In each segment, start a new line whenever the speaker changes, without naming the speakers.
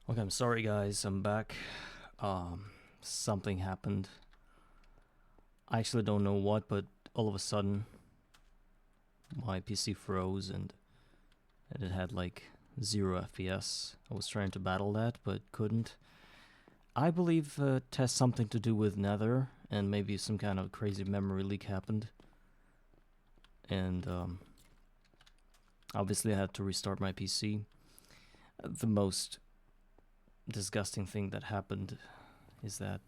Okay, I'm sorry guys, I'm back. Something happened. I actually don't know what, but all of a sudden my PC froze and it had like 0 FPS. I was trying to battle that, but couldn't. I believe it has something to do with Nether, and maybe some kind of crazy memory leak happened. And obviously I had to restart my PC. The most disgusting thing that happened is that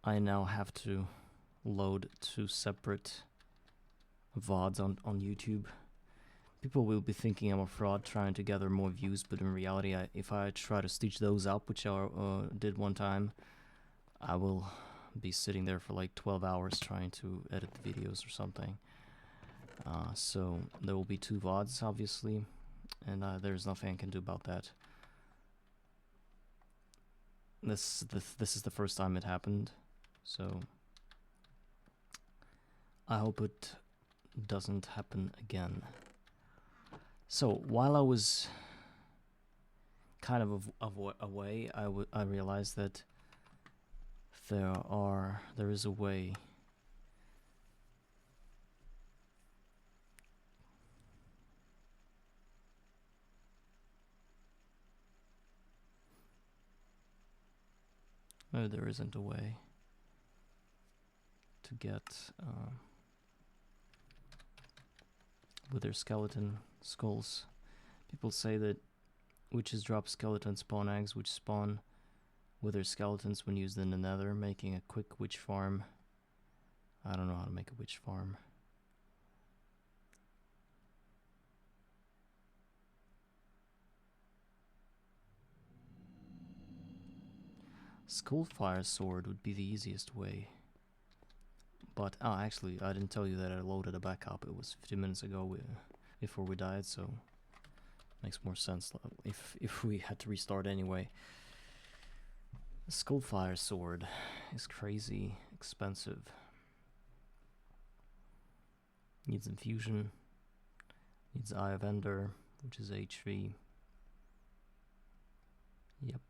I now have to load 2 separate VODs on YouTube. People will be thinking I'm a fraud trying to gather more views, but in reality, if I try to stitch those up, which I did one time, I will be sitting there for like 12 hours trying to edit the videos or something. So there will be 2 VODs, obviously, and there's nothing I can do about that. This is the first time it happened, so I hope it doesn't happen again. So while I was kind of away, I realized that there is a way no, there isn't a way to get wither skeleton skulls. People say that witches drop skeleton spawn eggs which spawn wither skeletons when used in the nether, making a quick witch farm. I don't know how to make a witch farm. Skullfire sword would be the easiest way. But, actually, I didn't tell you that I loaded a backup. It was 50 minutes ago before we died, so makes more sense if we had to restart anyway. The Skullfire sword is crazy expensive. Needs infusion. Needs Eye of Ender, which is H3. Yep.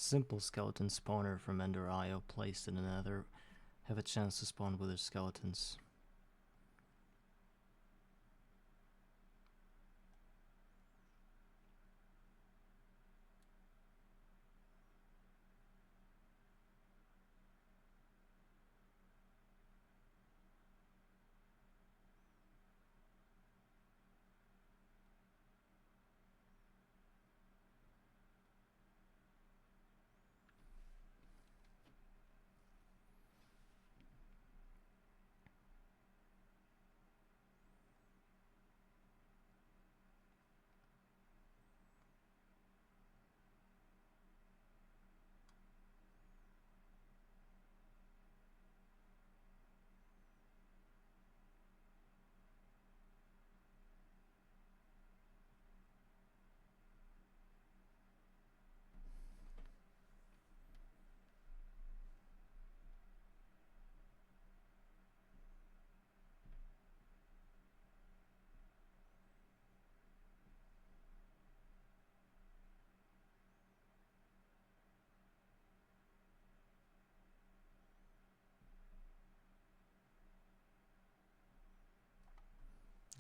Simple skeleton spawner from Ender IO placed in another have a chance to spawn wither skeletons.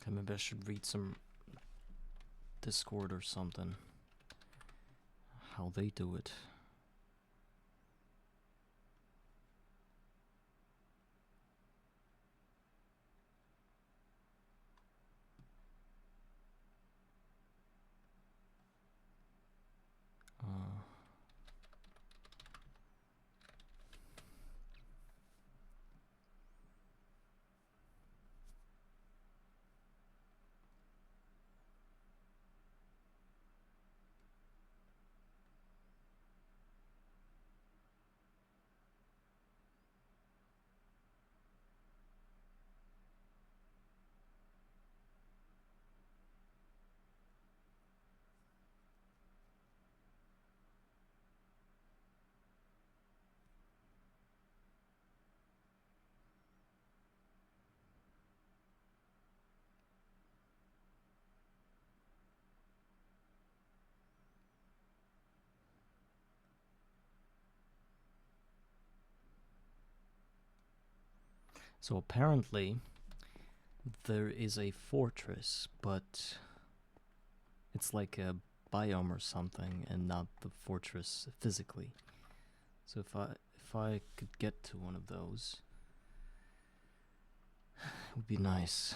Okay, maybe I should read some Discord or something. How they do it. So apparently there is a fortress, but it's like a biome or something and not the fortress physically. So if I could get to one of those, it would be nice.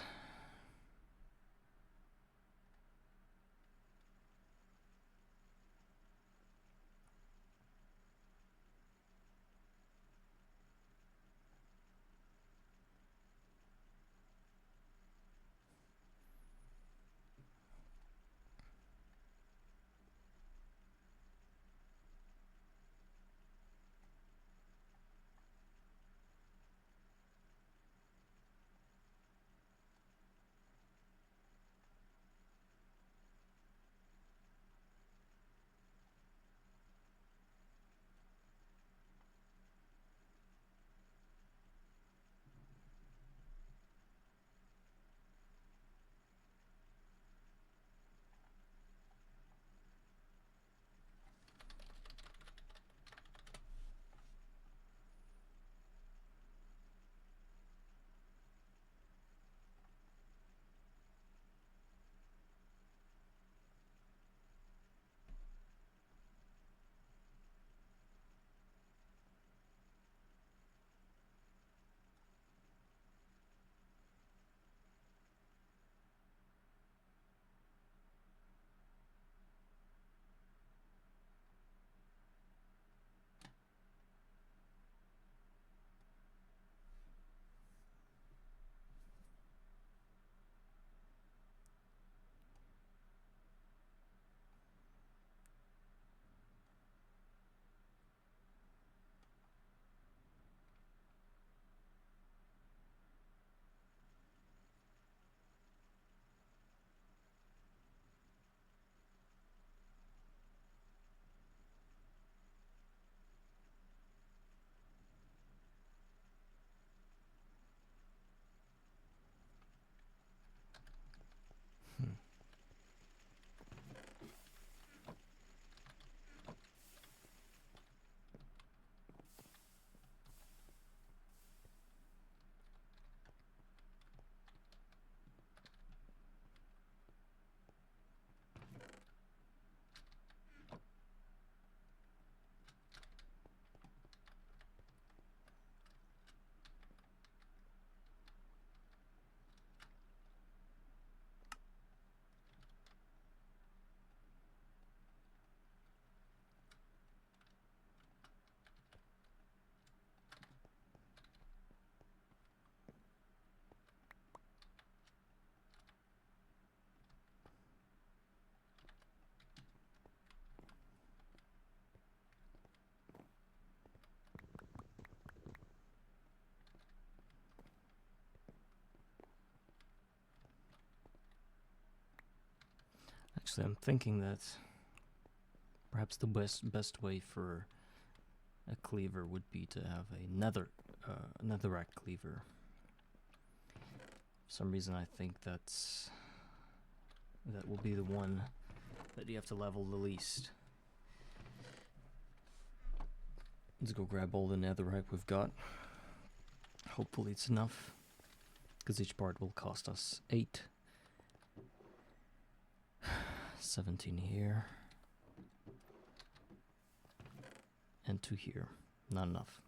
Hmm. Actually, I'm thinking that perhaps the best way for a cleaver would be to have a netherrack cleaver. For some reason, I think that will be the one that you have to level the least. Let's go grab all the netherrack we've got. Hopefully it's enough, because each part will cost us 8 17 here. And 2 here. Not enough.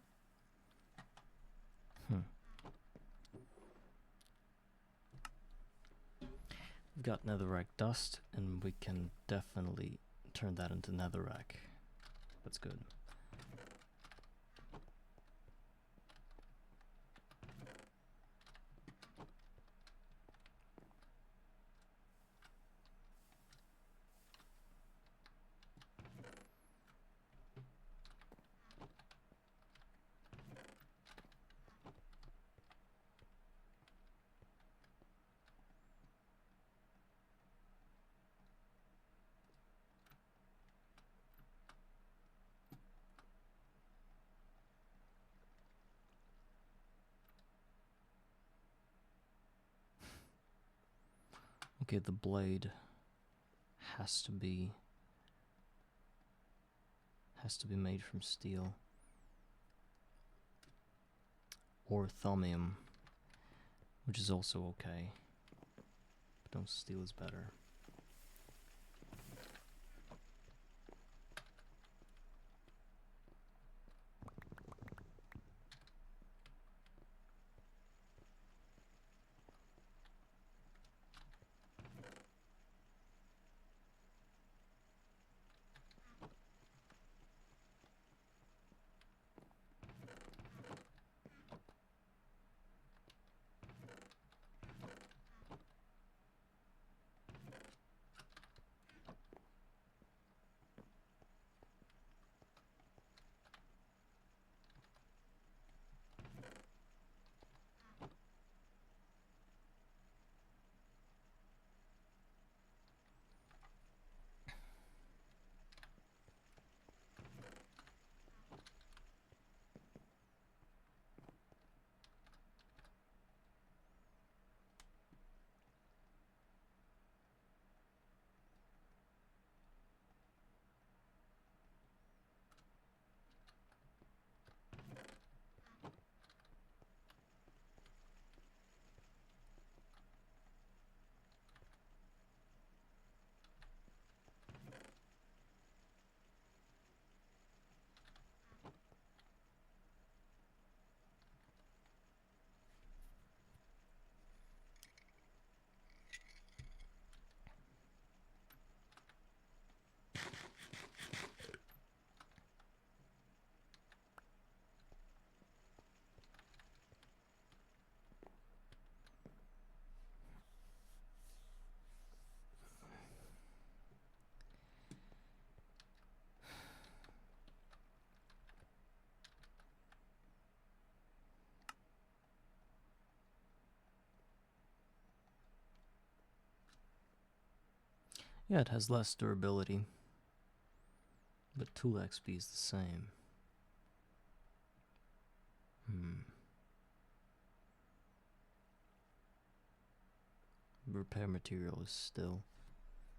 We've got netherrack dust, and we can definitely turn that into netherrack. That's good. Okay, the blade has to be made from steel or thaumium, which is also okay. But no, steel is better. Yeah, it has less durability, but tool XP is the same. Repair material is still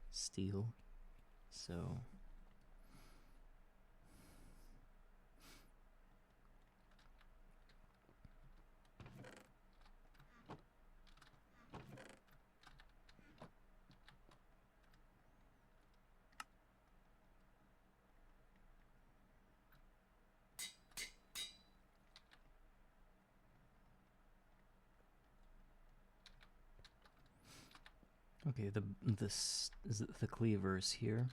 steel, so okay. The cleaver is here.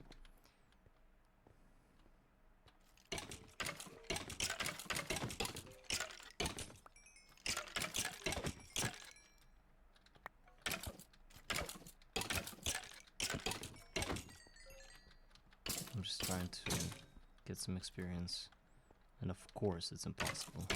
I'm just trying to get some experience, and of course it's impossible.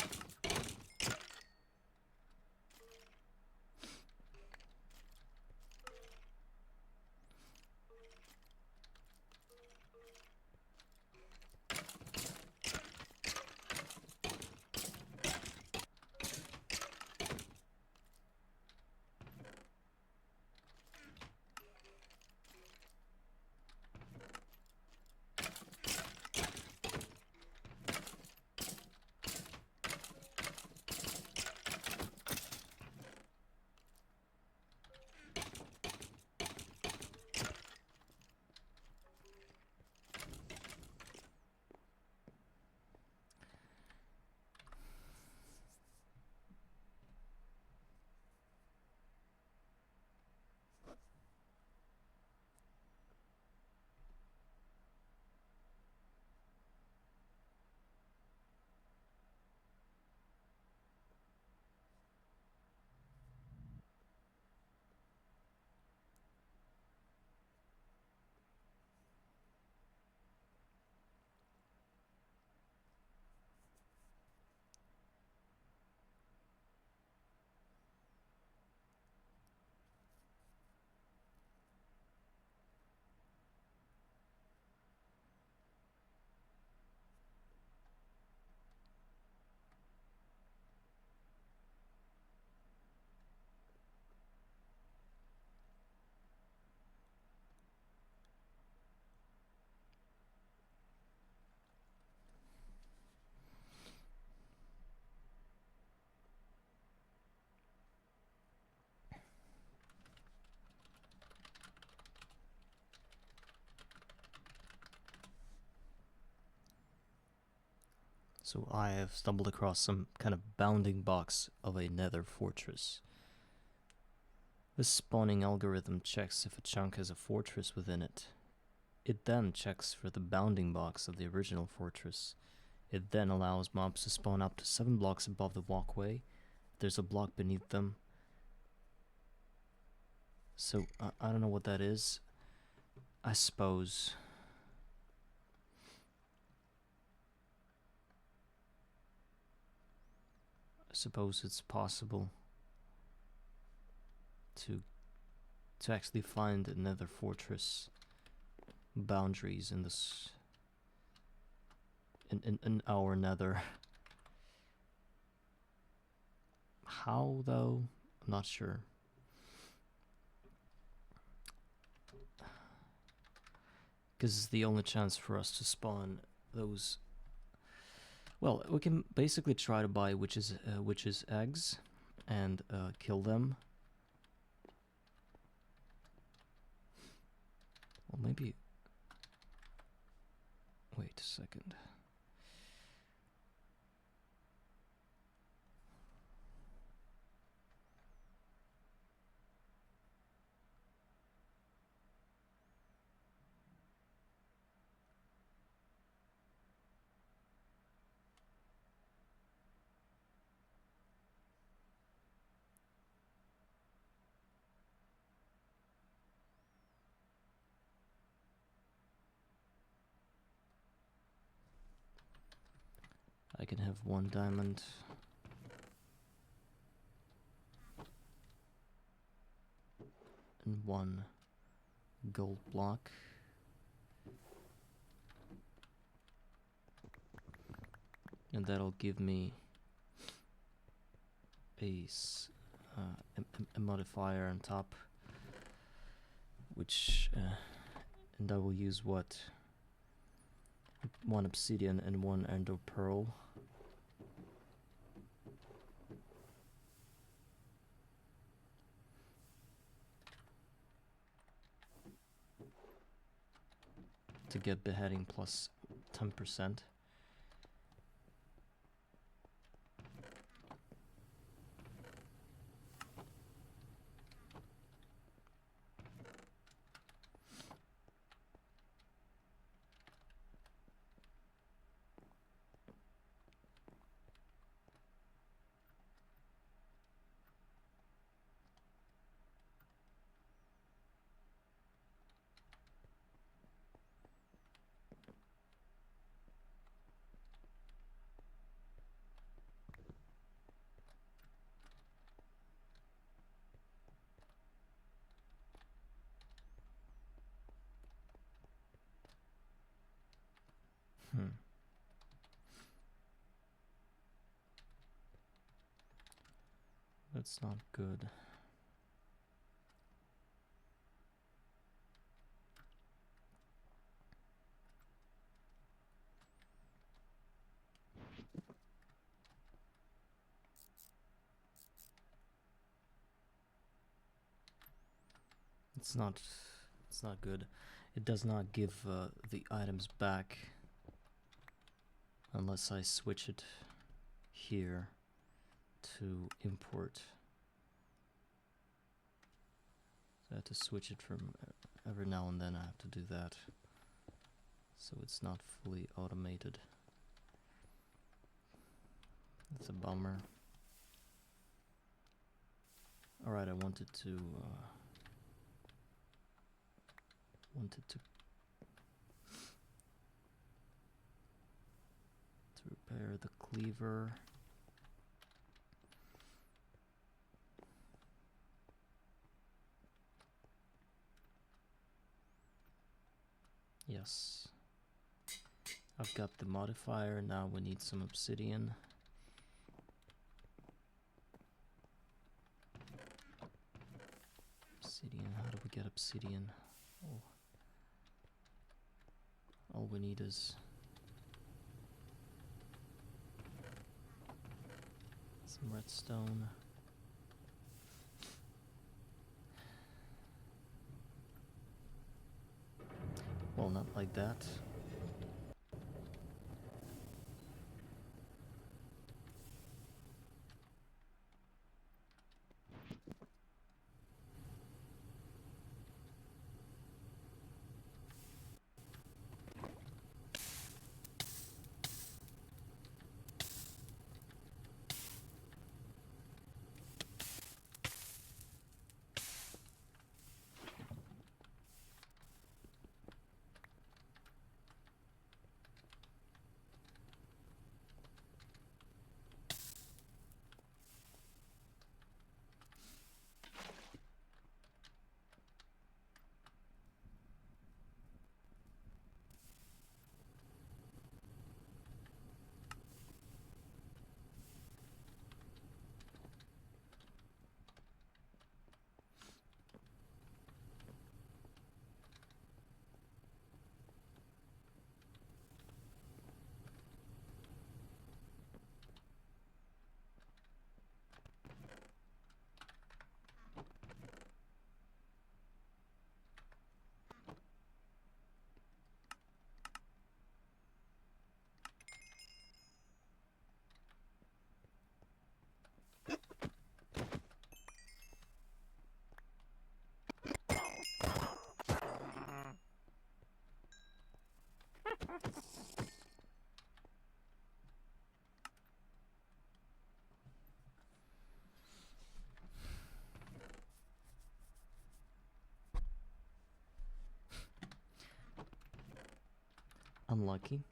So I have stumbled across some kind of bounding box of a nether fortress. This spawning algorithm checks if a chunk has a fortress within it. It then checks for the bounding box of the original fortress. It then allows mobs to spawn up to 7 blocks above the walkway. There's a block beneath them. So, I don't know what that is. I suppose it's possible to actually find another fortress boundaries in this in our nether. How though? I'm not sure. Because it's the only chance for us to spawn those. Well, we can basically try to buy witches' eggs and kill them. Well, maybe. Wait a second. I can have 1 diamond. And 1 gold block. And that'll give me a modifier on top, which and I will use what? 1 obsidian and 1 ender pearl. To get beheading plus 10%. That's not good. It's not good. It does not give the items back unless I switch it here to import. So I have to switch it from every now and then. I have to do that, so it's not fully automated. That's a bummer. Alright, I wanted to repair the cleaver. Yes. I've got the modifier, now we need some obsidian. Obsidian, how do we get obsidian? Oh. All we need is some redstone. Well, not like that. Unlucky.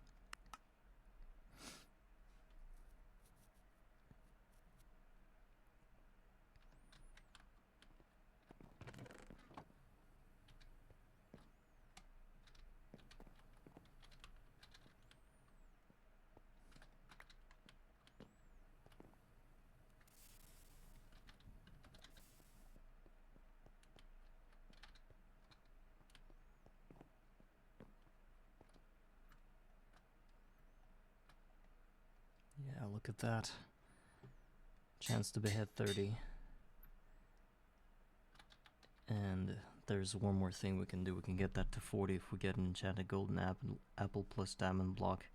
Yeah, look at that. Chance to behead 30. And there's one more thing we can do. We can get that to 40 if we get an enchanted golden apple plus diamond block.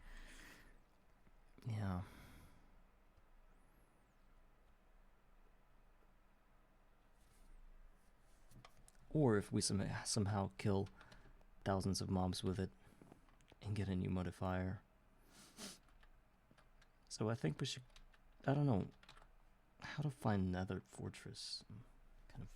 Yeah. Or if we somehow kill thousands of mobs with it and get a new modifier. So I think we should, I don't know, how to find Nether Fortress. Kind of.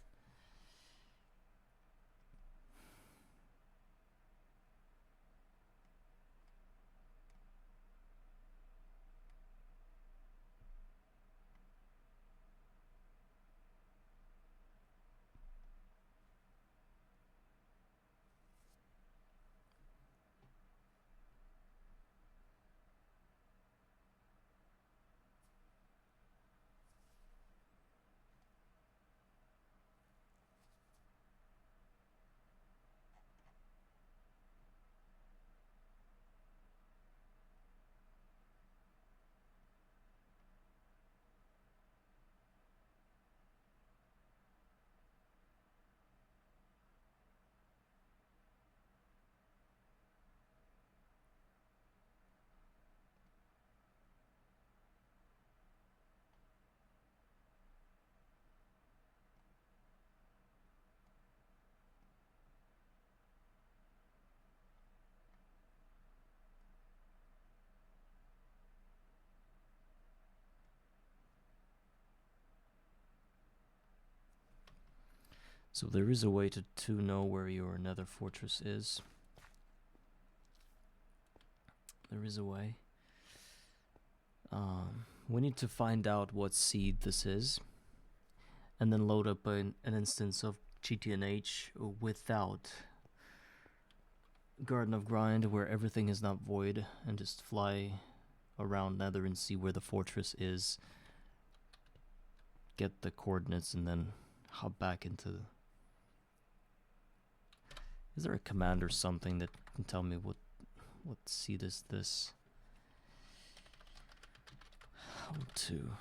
So there is a way to know where your Nether Fortress is. There is a way. We need to find out what seed this is, and then load up an instance of GTNH without Garden of Grind, where everything is not void, and just fly around Nether and see where the fortress is. Get the coordinates and then hop back into. Is there a command or something that can tell me what seed is this? How to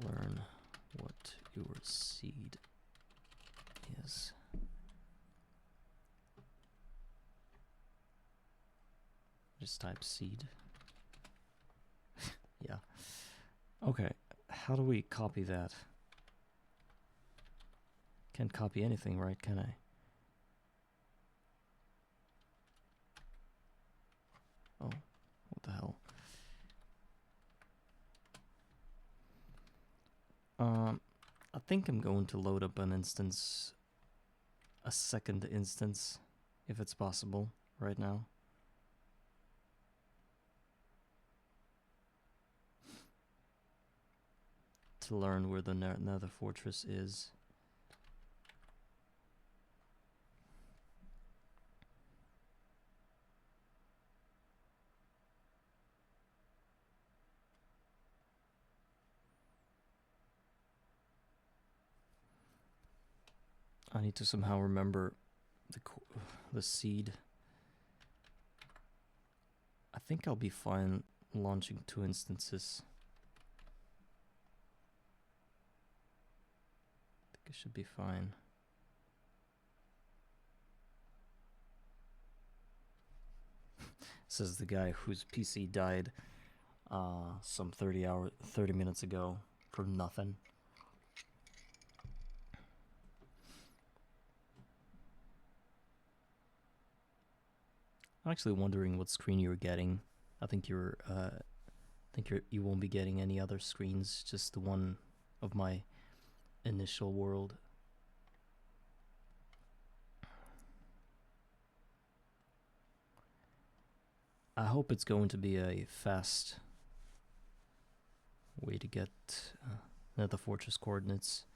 learn what your seed is. Just type seed. Yeah. Okay. How do we copy that? Can't copy anything, right? Can I? Oh, what the hell? I think I'm going to load up an instance, a second instance, if it's possible, right now. To learn where the Nether Fortress is. I need to somehow remember the seed. I think I'll be fine launching 2 instances. I think it should be fine. Says the guy whose PC died some 30 minutes ago from nothing. I'm actually wondering what screen you're getting. I think you won't be getting any other screens, just the one of my initial world. I hope it's going to be a fast way to get nether fortress coordinates.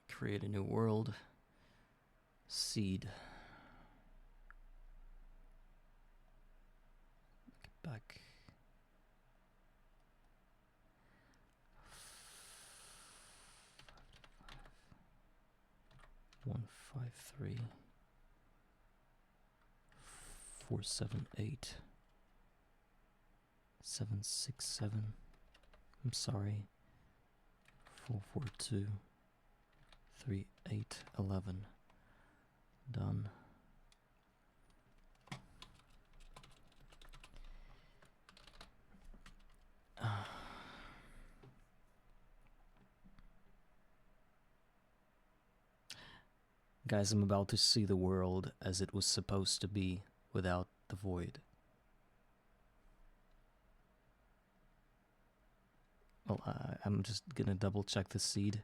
Create a new world. Seed. Get back. 153 478 767. I'm sorry. 442 3811. Done. Guys, I'm about to see the world as it was supposed to be without the void. Well, I'm just gonna double check the seed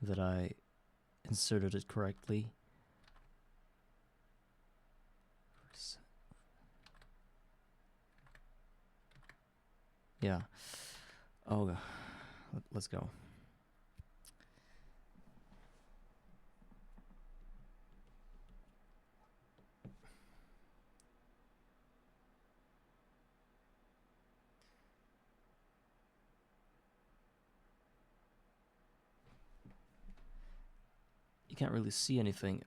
that I inserted it correctly. Yeah. Oh, let's go. You can't really see anything.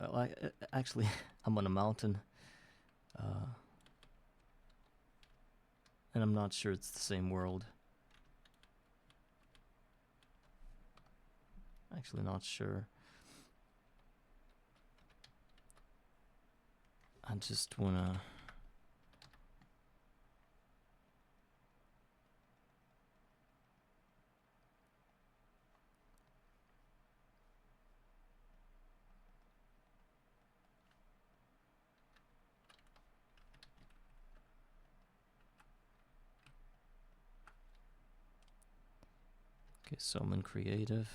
Actually, I'm on a mountain. And I'm not sure it's the same world. Actually, not sure. I just wanna... Okay, so I'm in creative.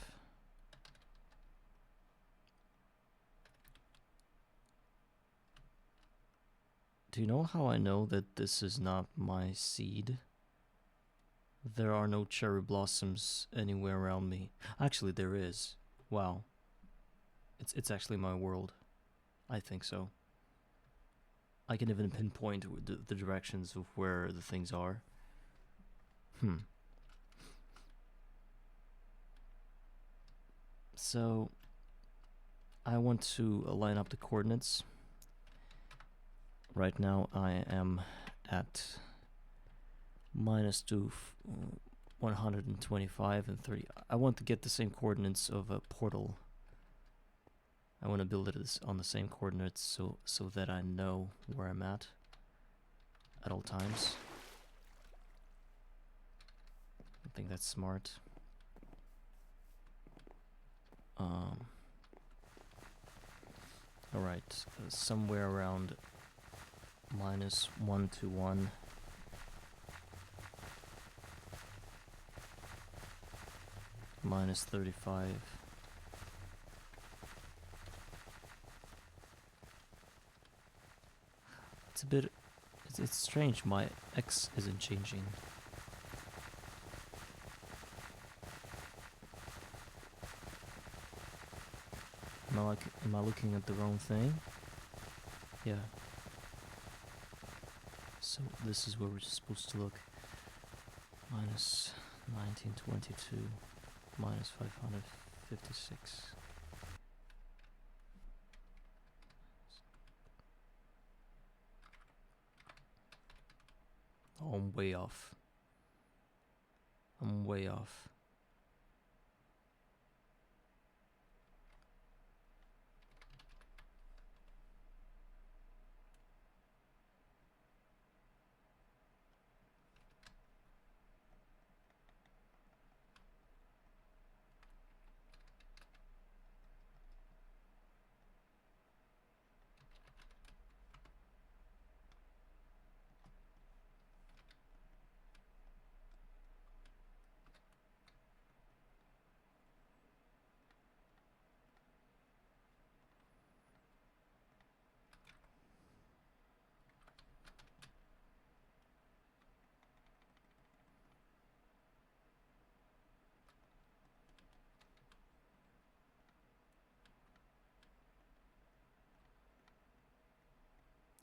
Do you know how I know that this is not my seed? There are no cherry blossoms anywhere around me. Actually, there is. Wow. It's actually my world. I think so. I can even pinpoint the directions of where the things are. So, I want to line up the coordinates. Right now I am at -2, 125 and 30. I want to get the same coordinates of a portal. I want to build it on the same coordinates so that I know where I'm at all times. I think that's smart. Alright, somewhere around -1 to 1. -35. It's a bit... It's strange, my X isn't changing. Am I looking at the wrong thing? Yeah. So this is where we're supposed to look. -1922, -556. Oh, I'm way off. I'm way off.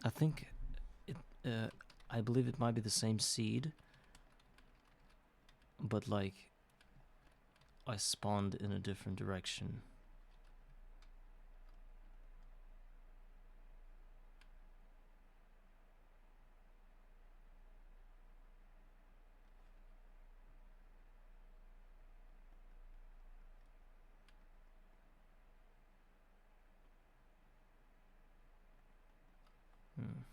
I think it. I believe it might be the same seed, but like I spawned in a different direction. Hmm.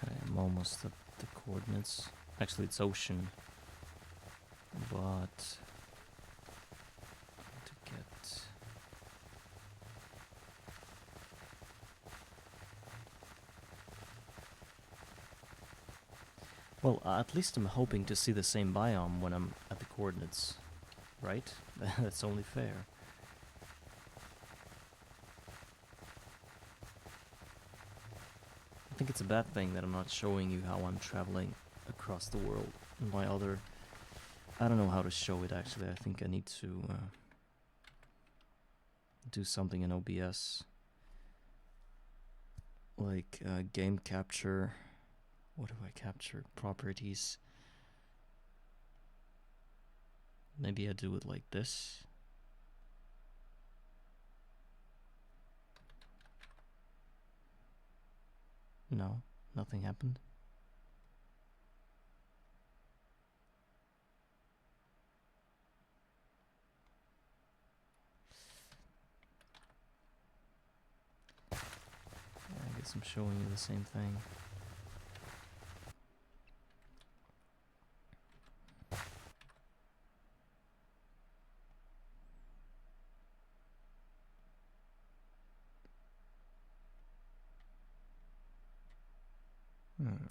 Okay, I'm almost at the coordinates. Actually, it's ocean, but to get. Well, at least I'm hoping to see the same biome when I'm at the coordinates, right? That's only fair. I think it's a bad thing that I'm not showing you how I'm traveling across the world. My other... I don't know how to show it actually. I think I need to do something in OBS. Like game capture. What do I capture? Properties. Maybe I do it like this. No, nothing happened. I guess I'm showing you the same thing.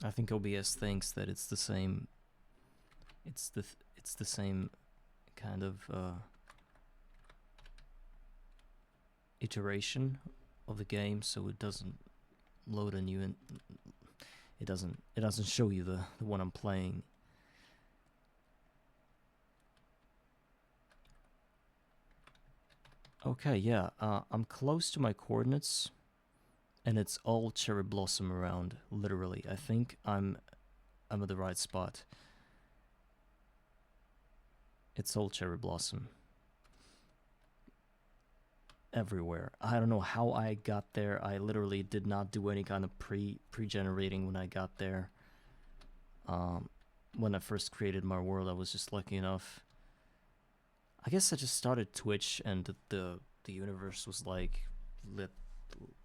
I think OBS thinks that it's the same. It's the same kind of iteration of the game, so it doesn't load a new. It doesn't show you the one I'm playing. Okay, yeah, I'm close to my coordinates, and it's all cherry blossom around. Literally, I think I'm at the right spot. It's all cherry blossom everywhere. I don't know how I got there. I literally did not do any kind of pre-generating when I got there. When I first created my world, I was just lucky enough. I guess I just started Twitch, and the universe was like,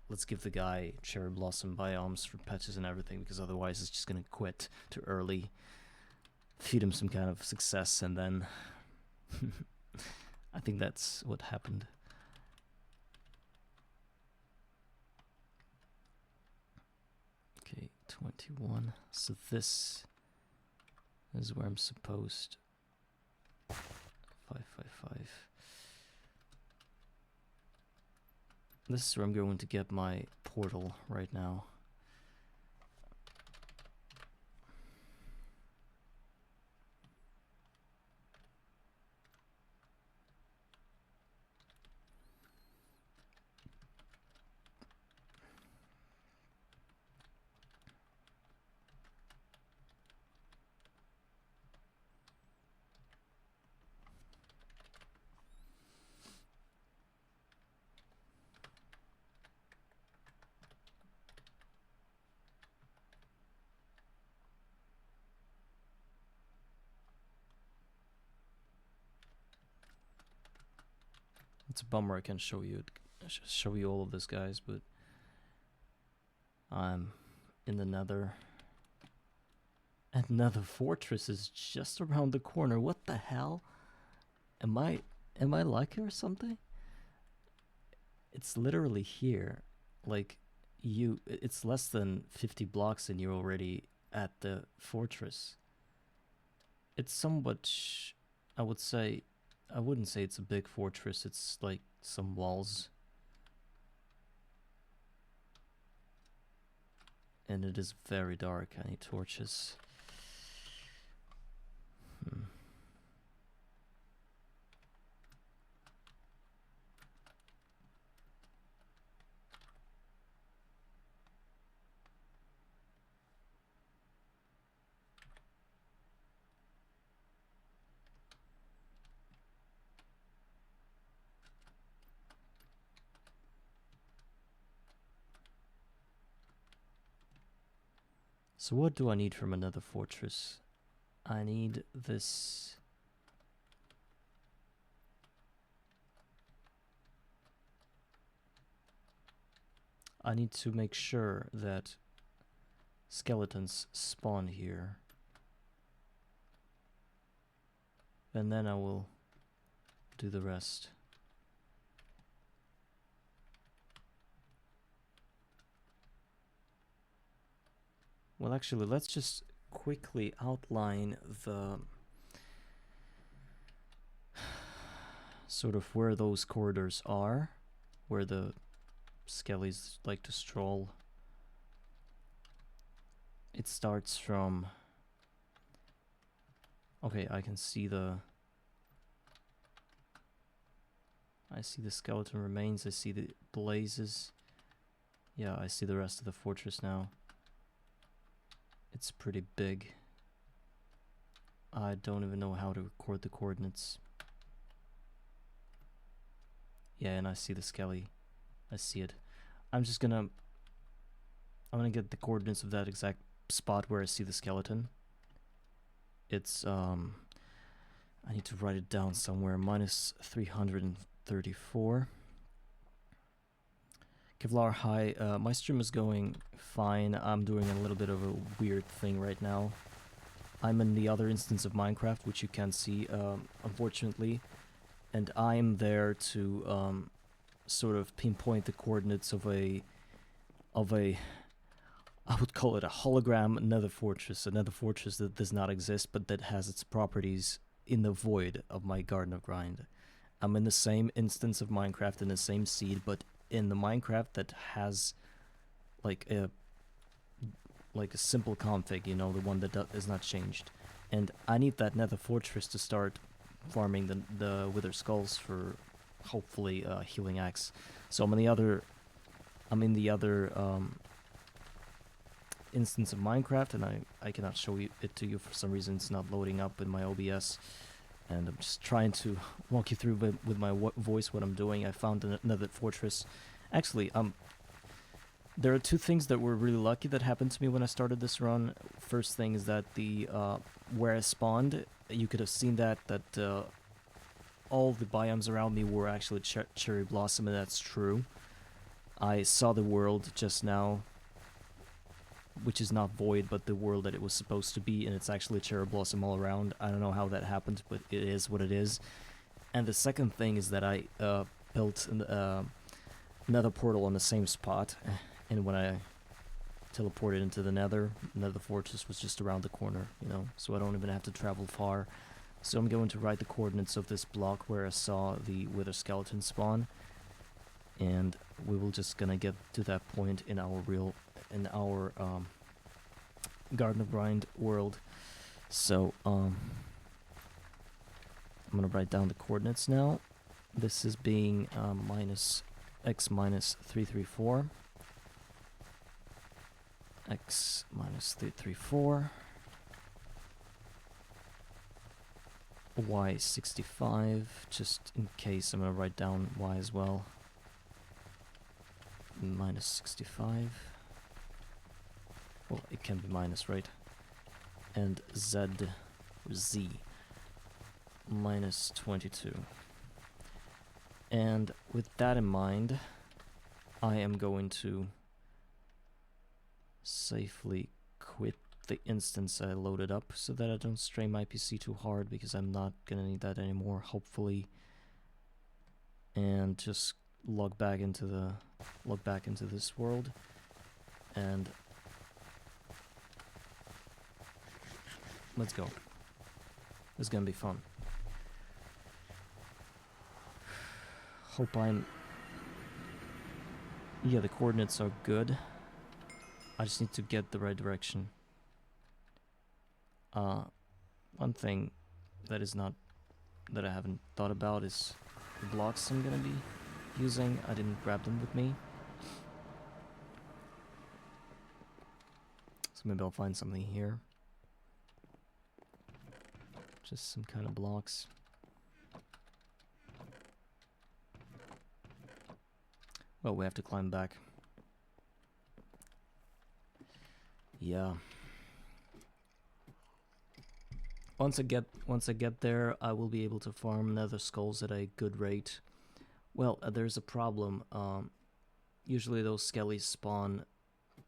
let's give the guy cherry blossom biomes for patches and everything, because otherwise it's just gonna quit too early. Feed him some kind of success, and then I think that's what happened. Okay, 21. So this is where I'm supposed. 555. This is where I'm going to get my portal right now. It's a bummer I can't show you all of this, guys, but I'm in the Nether. Another fortress is just around the corner. What the hell? Am I lucky or something? It's literally here. Like, it's less than 50 blocks and you're already at the fortress. It's somewhat, I wouldn't say it's a big fortress. It's like some walls. And it is very dark. I need torches. So what do I need from another fortress? I need this. I need to make sure that skeletons spawn here. And then I will do the rest. Well, actually, let's just quickly outline the sort of where those corridors are, where the skellies like to stroll. It starts from... Okay, I can see the... I see the skeleton remains, I see the blazes. Yeah, I see the rest of the fortress now. It's pretty big. I don't even know how to record the coordinates. Yeah, and I see the skelly. I see it. I'm gonna get the coordinates of that exact spot where I see the skeleton. It's I need to write it down somewhere. Minus 334. Kevlar, hi. My stream is going fine. I'm doing a little bit of a weird thing right now. I'm in the other instance of Minecraft, which you can't see, unfortunately. And I'm there to sort of pinpoint the coordinates of a I would call it a hologram nether fortress that does not exist, but that has its properties in the void of my Garden of Grind. I'm in the same instance of Minecraft, in the same seed, but in the Minecraft that has like a simple config, you know, the one that is not changed. And I need that nether fortress to start farming the wither skulls for hopefully healing axe. So I'm in the other instance of Minecraft, and I cannot show it to you for some reason. It's not loading up in my OBS, and I'm just trying to walk you through with my voice what I'm doing. I found another fortress. Actually, there are two things that were really lucky that happened to me when I started this run. First thing is that where I spawned, you could have seen that all the biomes around me were actually cherry blossom, and that's true. I saw the world just now, which is not void, but the world that it was supposed to be, and it's actually cherry blossom all around. I don't know how that happened, but it is what it is. And the second thing is that I built another portal on the same spot, and when I teleported into the nether fortress was just around the corner, you know, so I don't even have to travel far. So I'm going to write the coordinates of this block where I saw the wither skeleton spawn, and we will just gonna get to that point in our Garden of Grind world. So I'm gonna write down the coordinates now. This is being x minus 334, x minus 334, y 65, just in case I'm gonna write down y as well, minus 65, well, it can be minus, right? And z minus 22. And with that in mind, I am going to safely quit the instance I loaded up so that I don't strain my PC too hard, because I'm not gonna need that anymore, hopefully. And just log back into this world, and let's go. This is gonna be fun. Hope I'm... Yeah, the coordinates are good. I just need to get the right direction. One thing that I haven't thought about is the blocks I'm gonna be using. I didn't grab them with me. So maybe I'll find something here. Just some kind of blocks. Well, we have to climb back. Yeah. Once I get there, I will be able to farm nether skulls at a good rate. Well, there's a problem. Usually those skellies spawn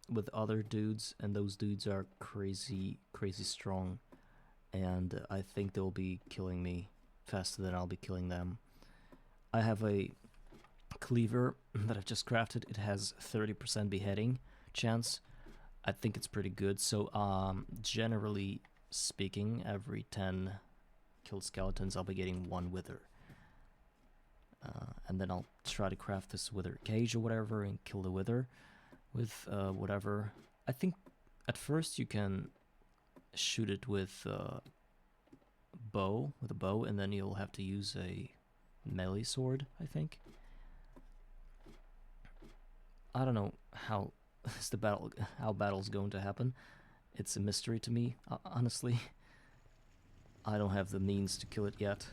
with other dudes, and those dudes are crazy strong. And I think they'll be killing me faster than I'll be killing them. I have a cleaver that I've just crafted. It has 30% beheading chance. I think it's pretty good. So generally speaking, every 10 killed skeletons I'll be getting one wither. And then I'll try to craft this wither cage or whatever and kill the wither with whatever. I think at first you can shoot it with a bow, and then you'll have to use a melee sword, I think. I don't know how battle's going to happen. It's a mystery to me, honestly. I don't have the means to kill it yet.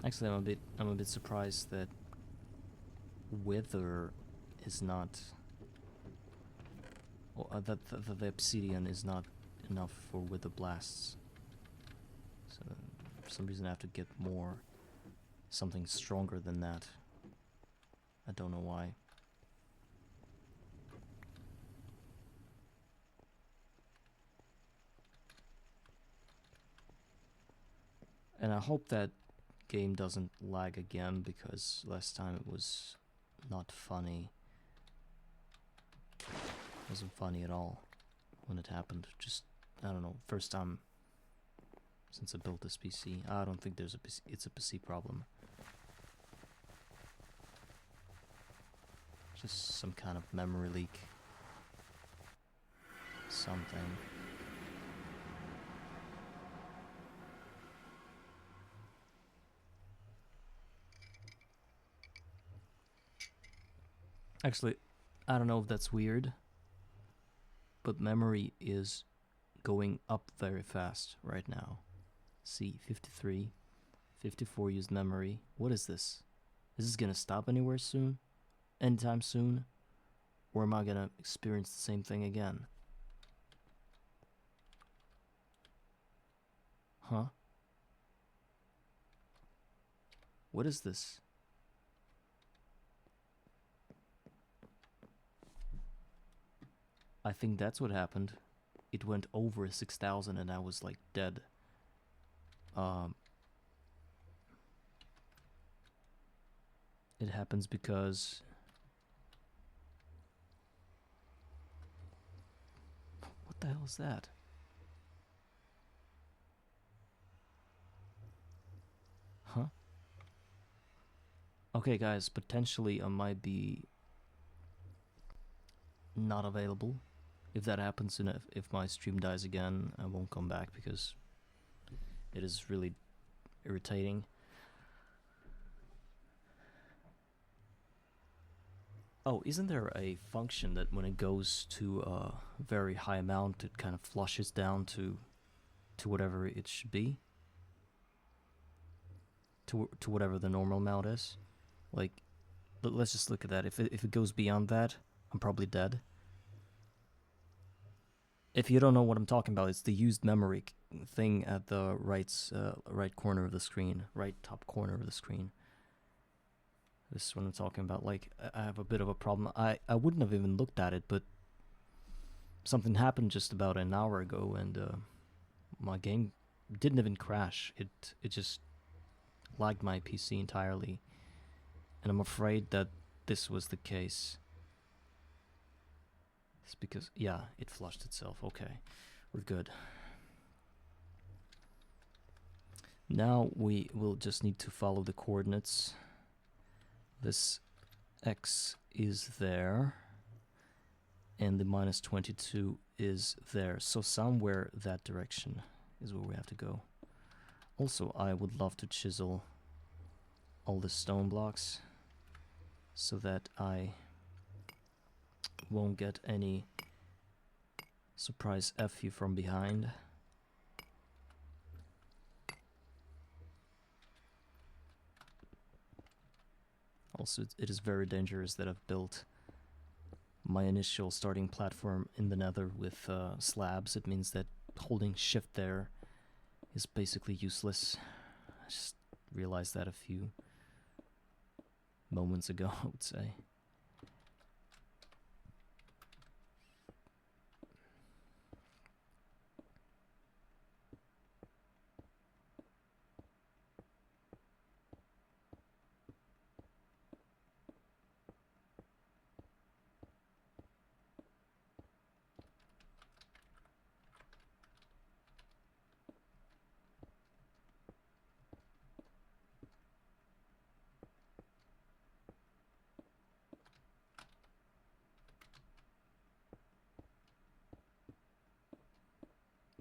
Actually, I'm a bit surprised that wither is not, or that the obsidian is not enough for wither blasts. So for some reason I have to get something stronger than that. I don't know why. And I hope that game doesn't lag again, because last time it was not funny. It wasn't funny at all when it happened. Just, I don't know, first time since I built this PC. I don't think it's a PC problem. Just some kind of memory leak. Something. Actually, I don't know if that's weird, but memory is going up very fast right now. See, 53, 54 used memory. What is this? Is this gonna stop anywhere soon? Anytime soon? Or am I gonna experience the same thing again? Huh? What is this? I think that's what happened. It went over 6,000 and I was like dead. It happens because... What the hell is that? Huh? Okay guys, potentially I might be not available. If that happens, and if my stream dies again, I won't come back because it is really irritating. Oh, isn't there a function that when it goes to a very high amount, it kind of flushes down to whatever it should be? to whatever the normal amount is. Like, let's just look at that. If it goes beyond that, I'm probably dead. If you don't know what I'm talking about, it's the used memory thing at the right corner of the screen, right top corner of the screen. This is what I'm talking about. Like, I have a bit of a problem. I wouldn't have even looked at it, but something happened just about an hour ago, and my game didn't even crash. It just lagged my PC entirely, and I'm afraid that this was the case. It's because, yeah, it flushed itself. Okay, we're good. Now we will just need to follow the coordinates. This x is there, and the minus 22 is there. So somewhere that direction is where we have to go. Also, I would love to chisel all the stone blocks so that I won't get any surprise FU from behind. Also, it is very dangerous that I've built my initial starting platform in the nether with slabs. It means that holding shift there is basically useless. I just realized that a few moments ago, I would say.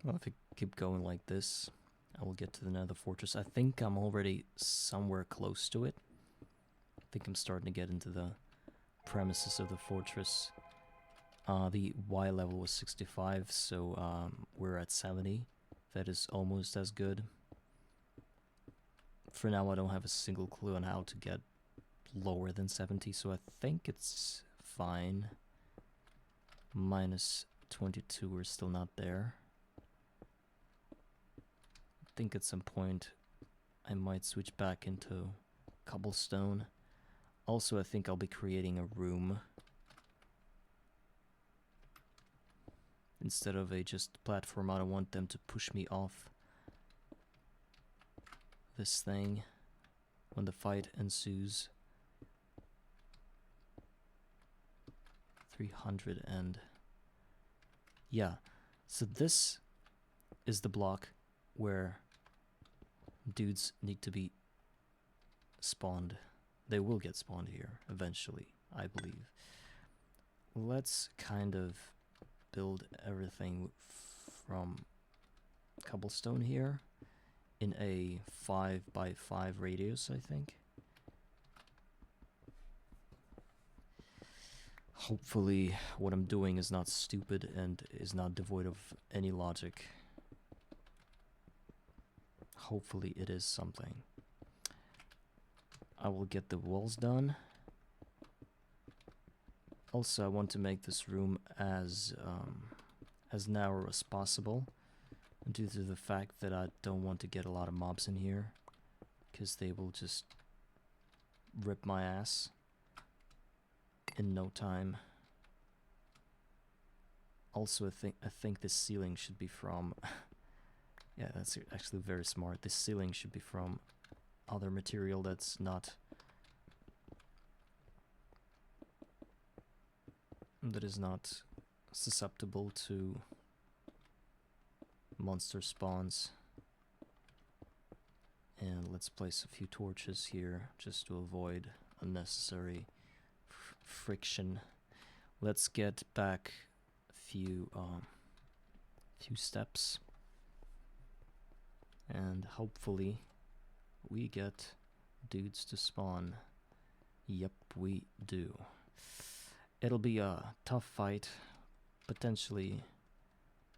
Well, if I keep going like this, I will get to the nether fortress. I think I'm already somewhere close to it. I think I'm starting to get into the premises of the fortress. The Y level was 65, so we're at 70. That is almost as good. For now, I don't have a single clue on how to get lower than 70, so I think it's fine. Minus 22, we're still not there. I think at some point I might switch back into cobblestone. Also, I think I'll be creating a room instead of a just platform. I don't want them to push me off this thing when the fight ensues. 300 and... yeah, so this is the block where dudes need to be spawned. They will get spawned here eventually, I believe. Let's kind of build everything from cobblestone here in a 5x5 radius, I think. Hopefully what I'm doing is not stupid and is not devoid of any logic. Hopefully it is something. I will get the walls done. Also, I want to make this room as narrow as possible, due to the fact that I don't want to get a lot of mobs in here, because they will just rip my ass in no time. Also, I think this ceiling should be from yeah, that's actually very smart. This ceiling should be from other material that's not susceptible to monster spawns. And let's place a few torches here just to avoid unnecessary friction. Let's get back a few steps, and hopefully we get dudes to spawn. Yep, we do. It'll be a tough fight, potentially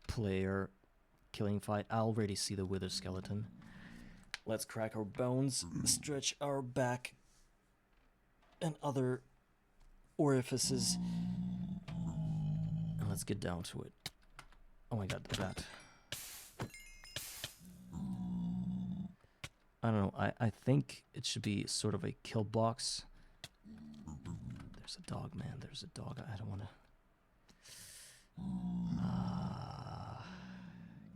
player killing fight. I already see the wither skeleton. Let's crack our bones, stretch our back and other orifices, and let's get down to it. Oh my god, that. I don't know, I think it should be sort of a kill box. There's a dog, man, there's a dog. I don't want to...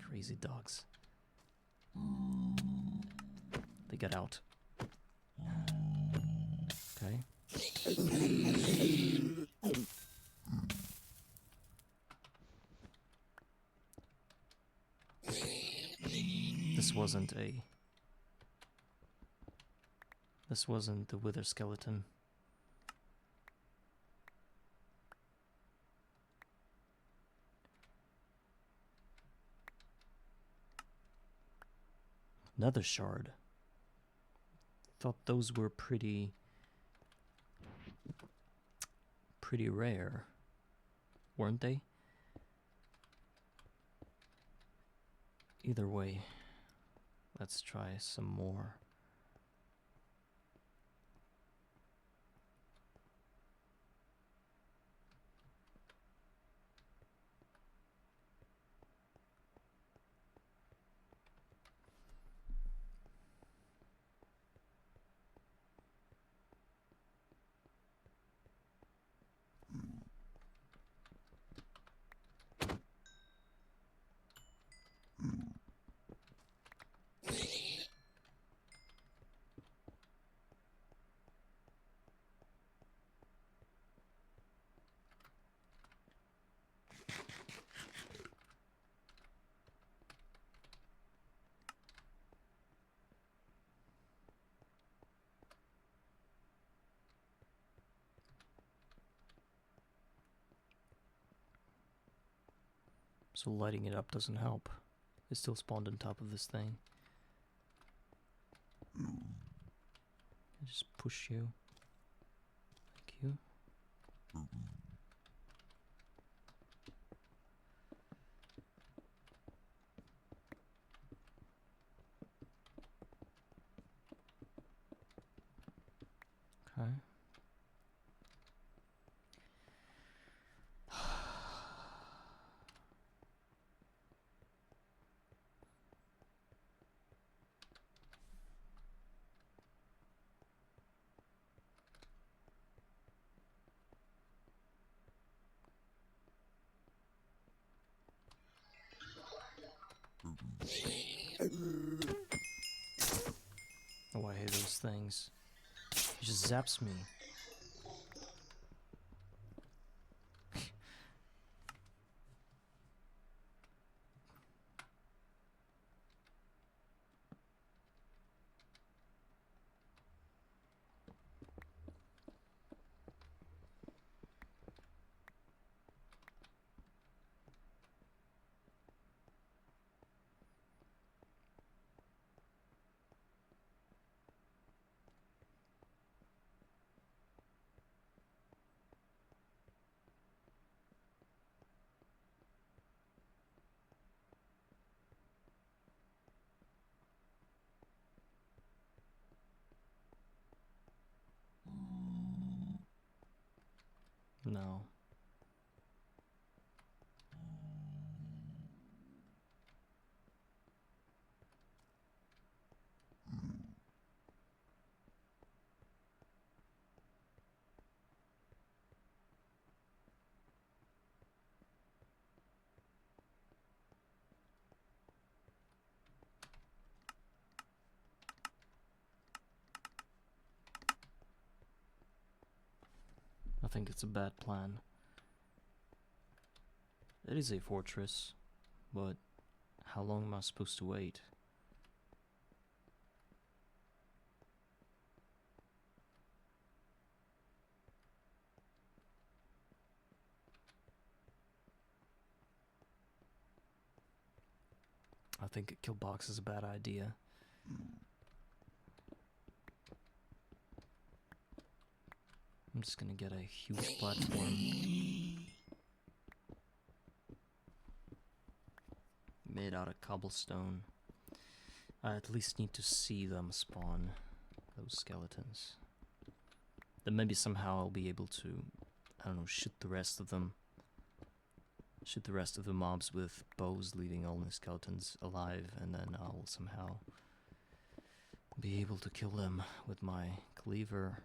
crazy dogs. They got out. Okay. This wasn't the wither skeleton. Another shard. Thought those were pretty rare, weren't they? Either way, let's try some more. So lighting it up doesn't help. It still spawned on top of this thing. I just push you. Thank you. Okay. Oh, I hate those things. He just zaps me. No. I think it's a bad plan. It is a fortress, but how long am I supposed to wait? I think a kill box is a bad idea. I'm just gonna get a huge platform. Made out of cobblestone. I at least need to see them spawn, those skeletons. Then maybe somehow I'll be able to, I don't know, shoot the rest of them. Shoot the rest of the mobs with bows, leaving only skeletons alive, and then I'll somehow be able to kill them with my cleaver.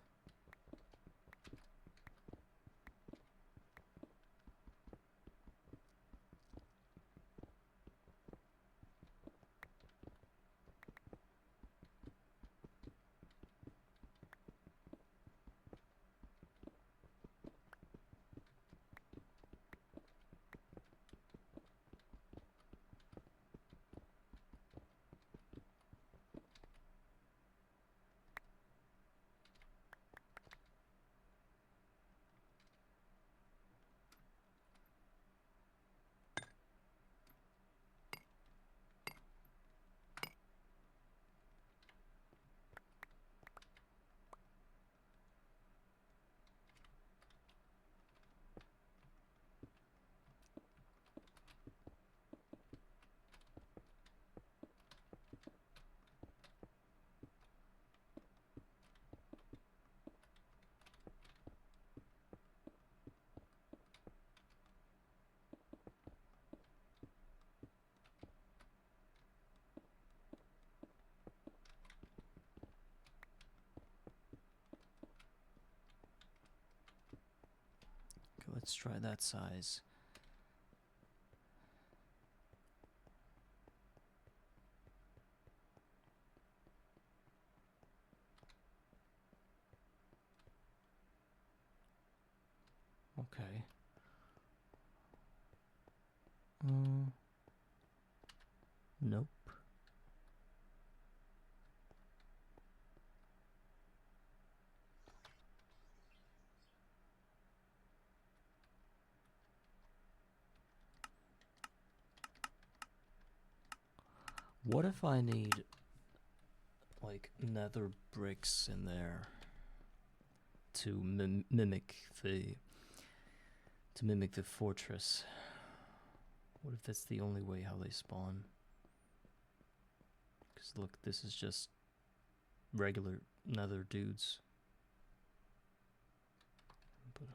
Okay, let's try that size. Okay. Nope. What if I need, like, nether bricks in there to mimic the fortress? What if that's the only way how they spawn? Because look, this is just regular nether dudes. But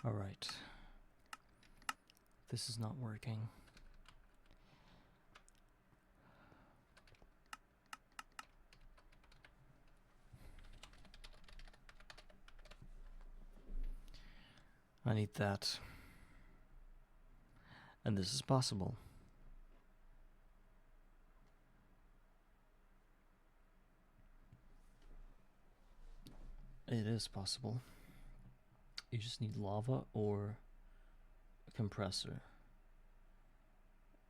all right. This is not working. I need that. And this is possible. It is possible. You just need lava or a compressor.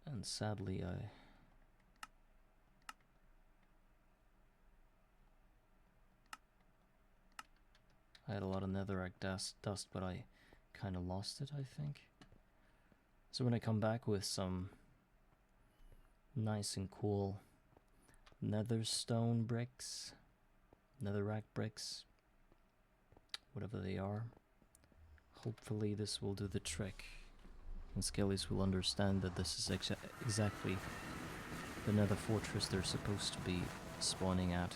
And sadly, I had a lot of netherite dust, but I kind of lost it, I think. So when I come back with some nice and cool nether stone bricks, netherrack bricks, whatever they are. Hopefully this will do the trick, and Skellies will understand that this is exactly the nether fortress they're supposed to be spawning at.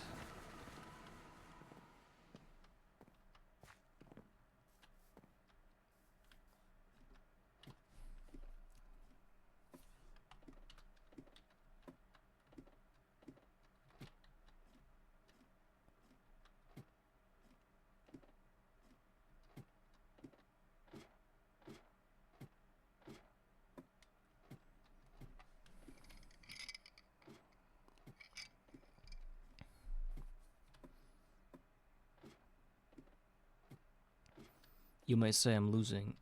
You may say I'm losing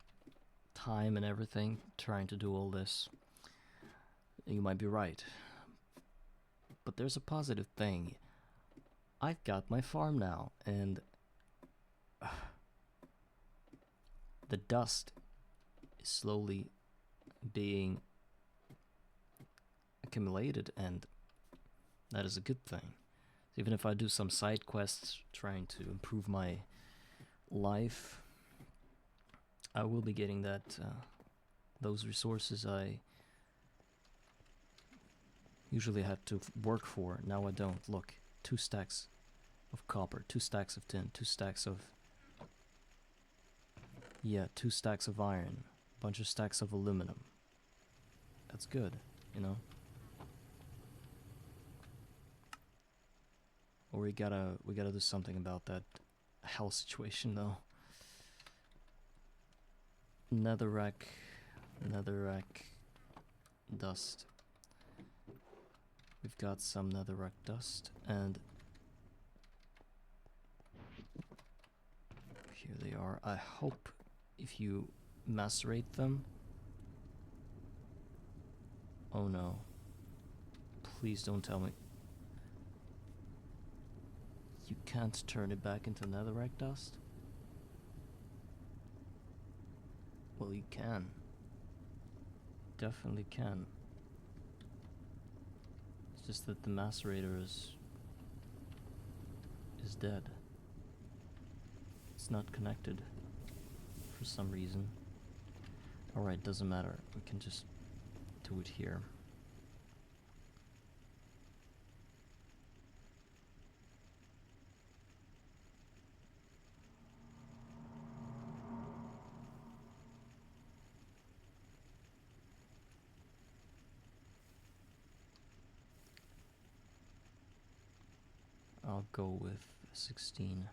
time and everything trying to do all this. You might be right. But there's a positive thing. I've got my farm now, and the dust is slowly being accumulated, and that is a good thing. Even if I do some side quests trying to improve my life, I will be getting that those resources I usually had to work for. Now I don't. Look, 2 stacks of copper, 2 stacks of tin, 2 stacks of... yeah, 2 stacks of iron, a bunch of stacks of aluminum. That's good, you know? Or we gotta do something about that hell situation though. Netherrack dust. We've got some netherrack dust, and here they are. I hope if you macerate them... oh no. Please don't tell me. You can't turn it back into netherrack dust? Well, you can. Definitely can. It's just that the macerator is dead. It's not connected for some reason. Alright, doesn't matter. We can just do it here. I'll go with 16.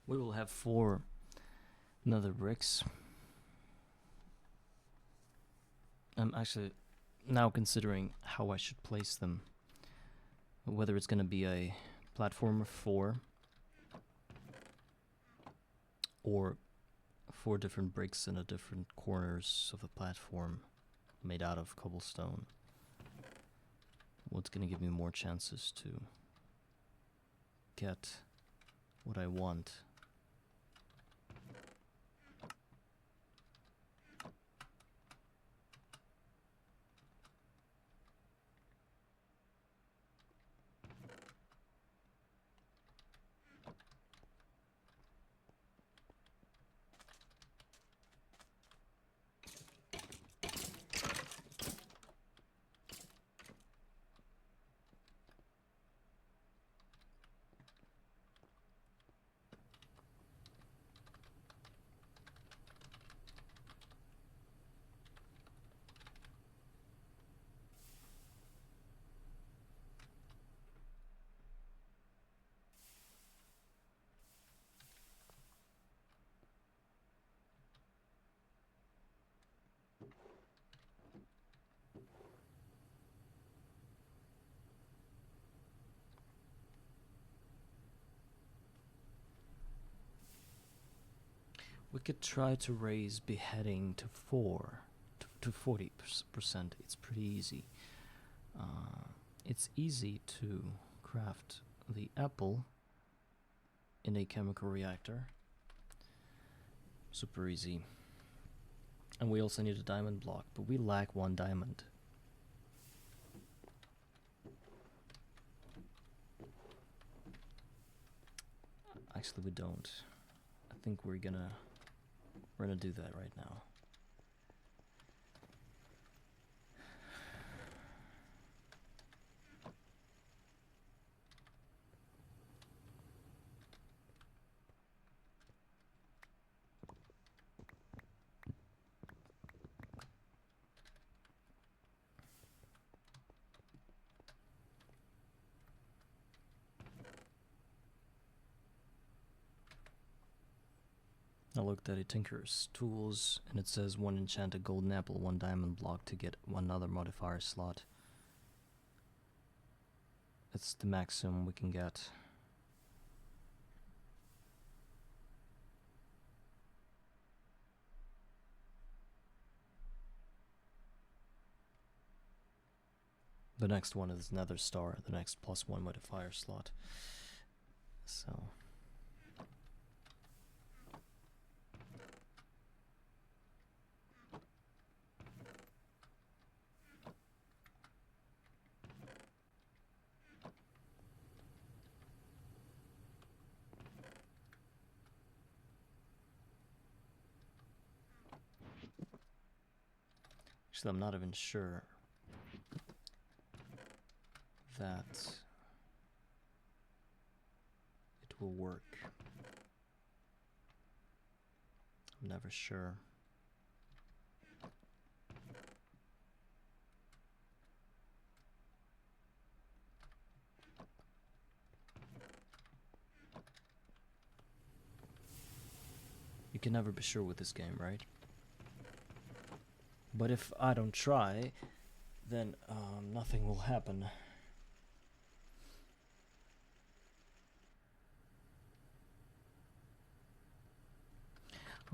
We will have 4 nether bricks. I'm actually now considering how I should place them. Whether it's gonna be a platform of 4 or 4 different bricks in the different corners of the platform made out of cobblestone. What's gonna give me more chances to get what I want. We could try to raise beheading to 40%. It's pretty easy. It's easy to craft the apple in a chemical reactor. Super easy. And we also need a diamond block, but we lack 1 diamond. Actually, we don't. I think we're gonna do that right now. I looked at a Tinker's Tools, and it says 1 enchanted golden apple, 1 diamond block to get 1 other modifier slot. It's the maximum we can get. The next one is Nether Star, the next +1 modifier slot. So... Actually, I'm not even sure that it will work. I'm never sure. You can never be sure with this game, right? But if I don't try, then nothing will happen.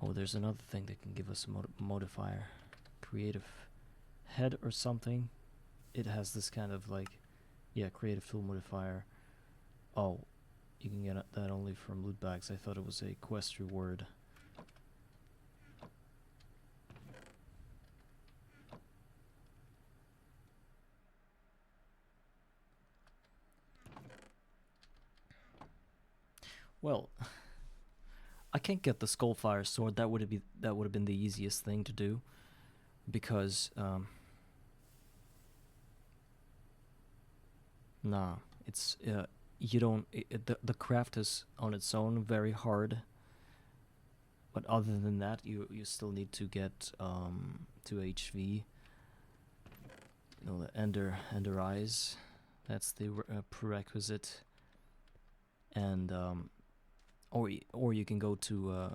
Oh, there's another thing that can give us a modifier. Creative head or something. It has this kind of like, yeah, creative tool modifier. Oh, you can get that only from loot bags. I thought it was a quest reward. Well, I can't get the Skullfire sword. That would have been the easiest thing to do, because nah, it's you don't. The craft is on its own very hard. But other than that, you still need to get 2 HV. You know, the Ender Eyes. That's the prerequisite. And or you can go to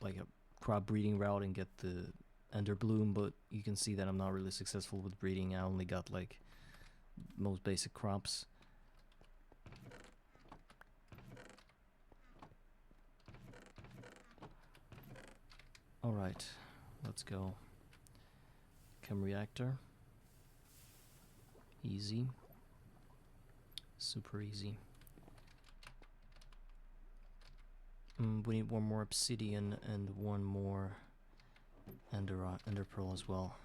like a crop breeding route and get the ender bloom, but you can see that I'm not really successful with breeding. I only got like most basic crops. Alright, let's go. Chem reactor. Easy. Super easy. We need one more obsidian and one more ender pearl as well.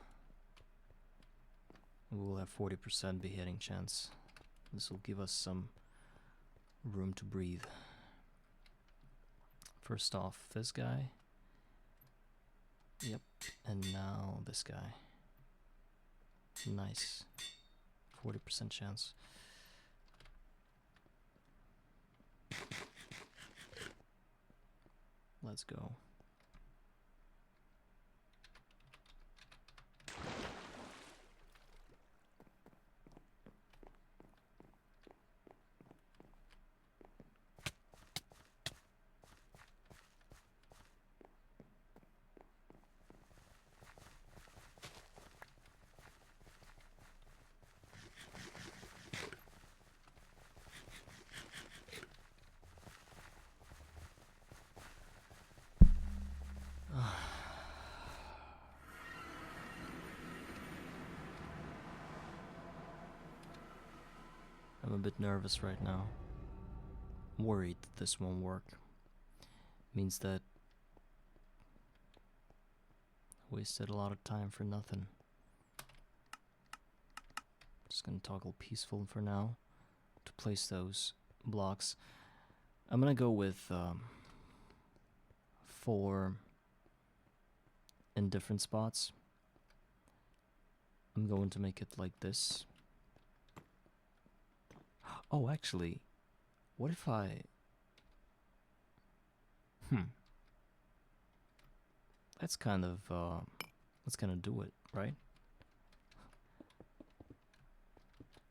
We will have 40% beheading chance. This will give us some room to breathe. First off, this guy. Yep, and now this guy. Nice. 40% chance. Let's go. I'm a bit nervous right now. Worried that this won't work. Means that I wasted a lot of time for nothing. Just gonna toggle peaceful for now to place those blocks. I'm gonna go with 4 in different spots. I'm going to make it like this. Oh, actually, what if I... That's kind of, let's kind of do it, right?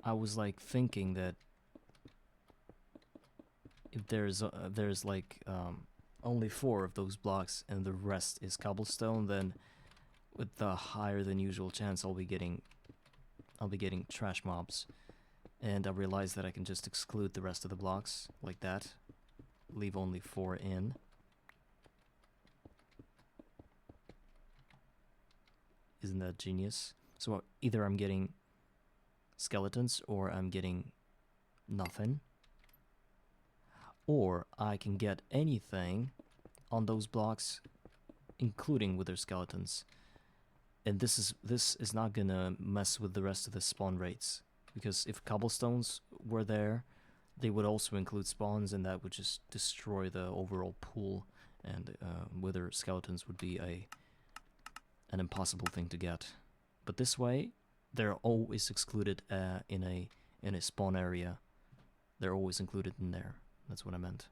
I was like thinking that if there's like only 4 of those blocks and the rest is cobblestone, then with the higher than usual chance I'll be getting trash mobs. And I realized that I can just exclude the rest of the blocks like that, leave only 4 in. Isn't that genius? So either I'm getting skeletons or I'm getting nothing. Or I can get anything on those blocks, including with their skeletons. And this is not gonna mess with the rest of the spawn rates. Because if cobblestones were there, they would also include spawns, and that would just destroy the overall pool, and wither skeletons would be an impossible thing to get. But this way, they're always excluded in a spawn area. They're always included in there. That's what I meant.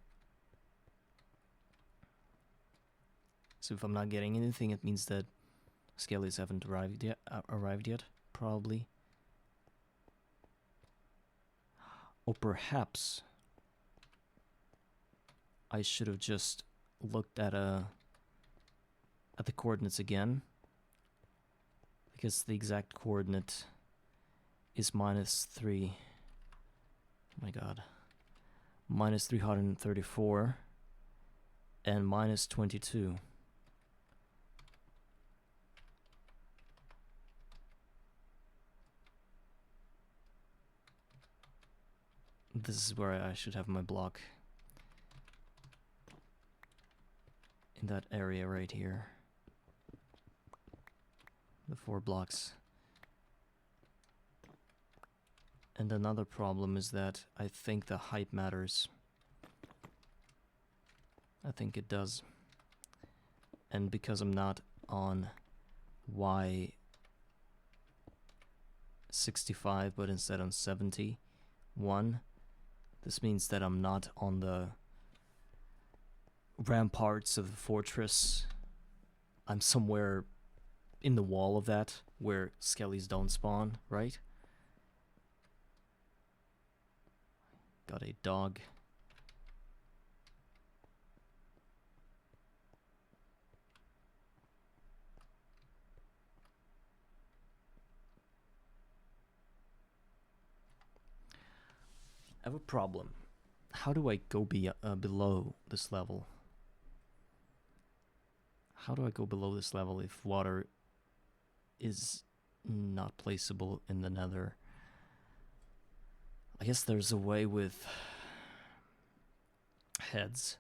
So if I'm not getting anything, it means that skellies haven't arrived yet, probably. Or perhaps I should have just looked at the coordinates again, because the exact coordinate is -3. Oh my god. -334 and -22. This is where I should have my block. In that area right here. The 4 blocks. And another problem is that I think the height matters. I think it does. And because I'm not on Y65 but instead on 71, this means that I'm not on the ramparts of the fortress. I'm somewhere in the wall of that, where skellies don't spawn, right? Got a dog. I have a problem. How do I go below this level? How do I go below this level if water is not placeable in the nether? I guess there's a way with heads.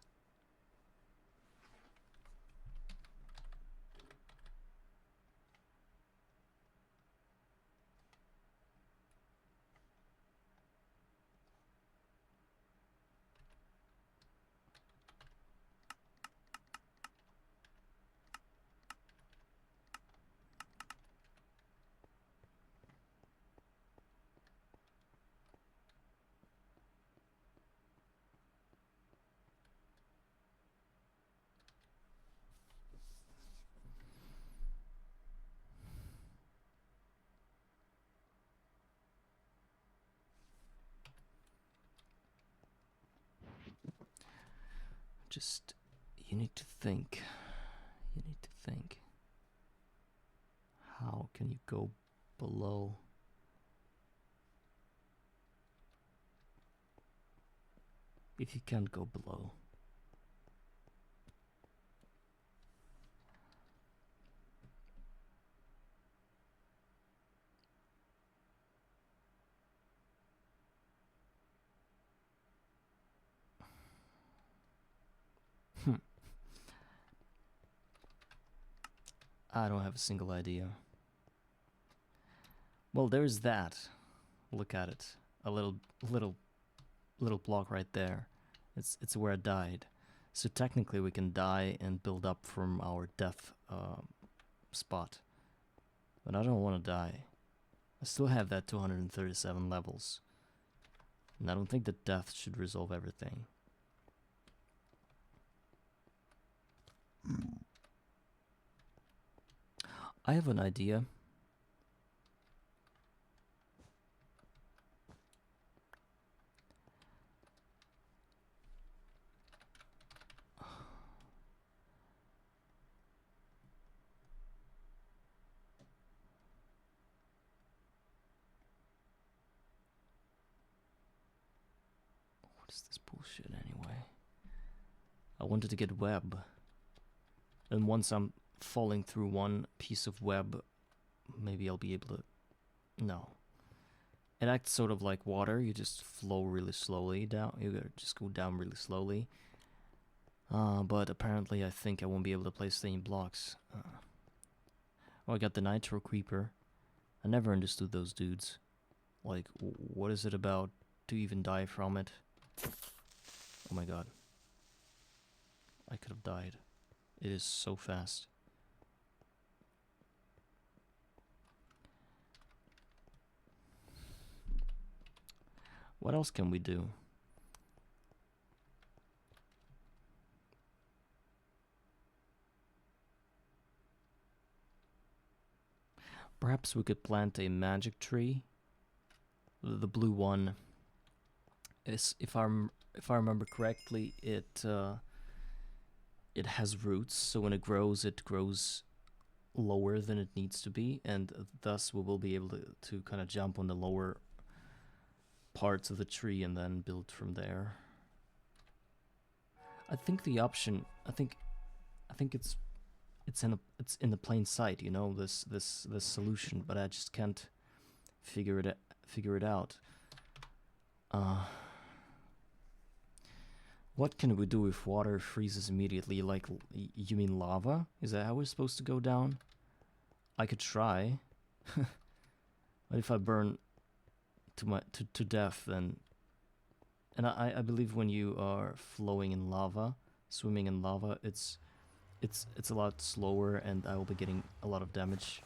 Just, you need to think. You need to think. How can you go below? If you can't go below. I don't have a single idea. Well, there's that. Look at it. A little block right there. It's where I died. So technically we can die and build up from our death spot. But I don't want to die. I still have that 237 levels. And I don't think that death should resolve everything. I have an idea. What is this bullshit anyway? I wanted to get web. And once I'm falling through one piece of web, maybe I'll be able to... No. It acts sort of like water. You just flow really slowly down. You gotta just go down really slowly. But apparently I think I won't be able to place any blocks. Oh, I got the Nitro Creeper. I never understood those dudes. Like, what is it about to even die from it? Oh my god. I could have died. It is so fast. What else can we do? Perhaps we could plant a magic tree. The blue one is, if I remember correctly, it has roots. So when it grows lower than it needs to be, and thus we will be able to kind of jump on the lower parts of the tree and then build from there. I think the option. I think it's in the plain sight, you know, this solution, but I just can't figure it out. What can we do if water freezes immediately? Like, you mean lava? Is that how we're supposed to go down? I could try. But if I burn to death, then... And I believe when you are flowing in lava, swimming in lava, it's a lot slower, and I will be getting a lot of damage.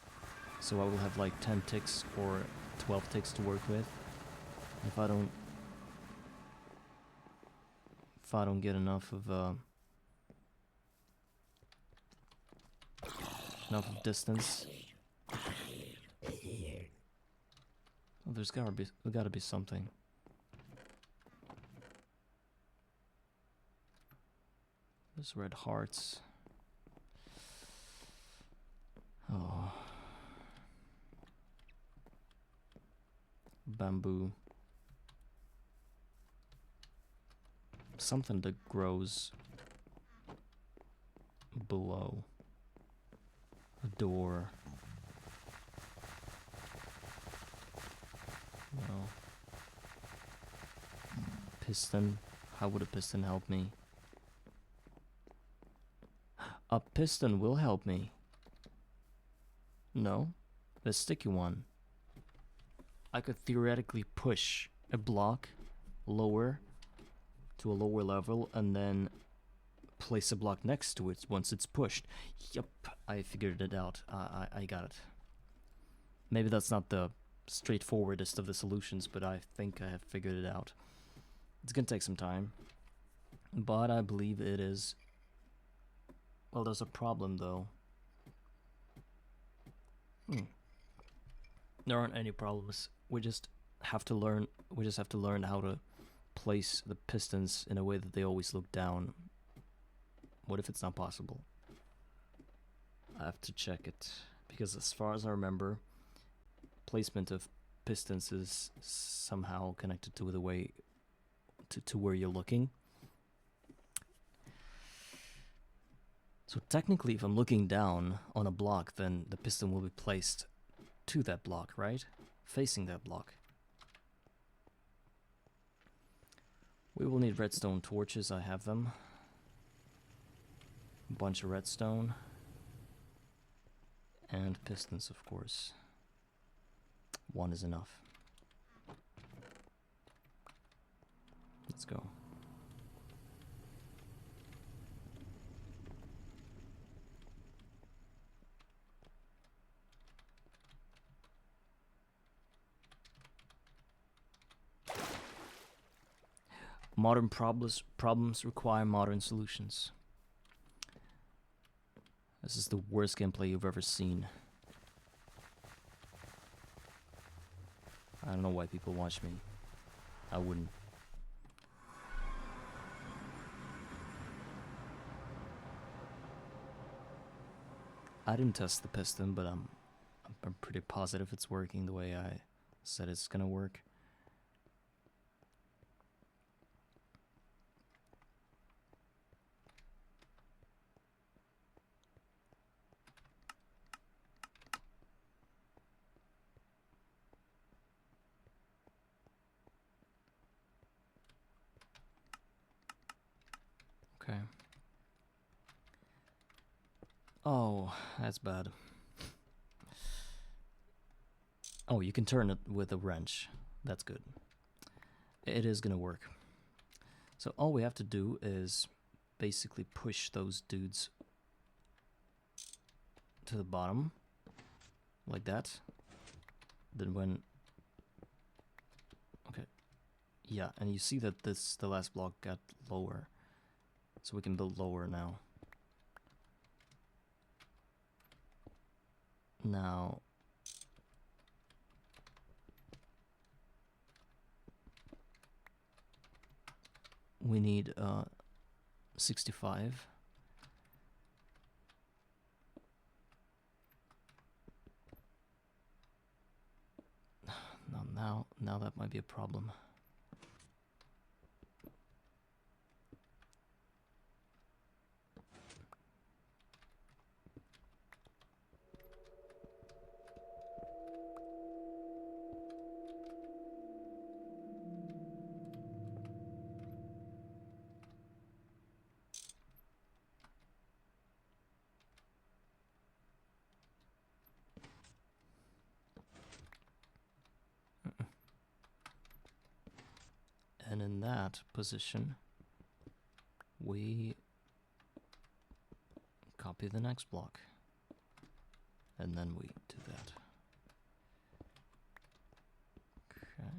So I will have like 10 ticks or 12 ticks to work with. If I don't get enough of distance. Oh, there's gotta be something. There's red hearts. Oh. Bamboo. something that grows below a door. No. Piston. How would a piston help me? A piston will help me. No, the sticky one. I could theoretically push a block lower to a lower level and then place a block next to it once it's pushed. Yep, I figured it out. I got it. Maybe that's not the straightforwardest of the solutions, but I think I have figured it out. It's gonna take some time, but I believe it is. Well, there's a problem though. There aren't any problems. We just have to learn. We just have to learn how to place the pistons in a way that they always look down. What if it's not possible? I have to check it, because as far as I remember, placement of pistons is somehow connected to the way to where you're looking. So technically, if I'm looking down on a block, then the piston will be placed to that block, right? Facing that block. We will need redstone torches. I have them. A bunch of redstone. And pistons, of course. One is enough. Let's go. Modern problems require modern solutions. This is the worst gameplay you've ever seen. I don't know why people watch me. I wouldn't. I didn't test the piston, but I'm pretty positive it's working the way I said it's gonna work. Okay. Oh, that's bad. Oh, you can turn it with a wrench. That's good. It is gonna work. So all we have to do is basically push those dudes to the bottom, like that. Then when... Okay. Yeah, and you see that the last block got lower. So we can build lower now. Now... we need 65. Now that might be a problem. And in that position, we copy the next block. And then we do that. Okay.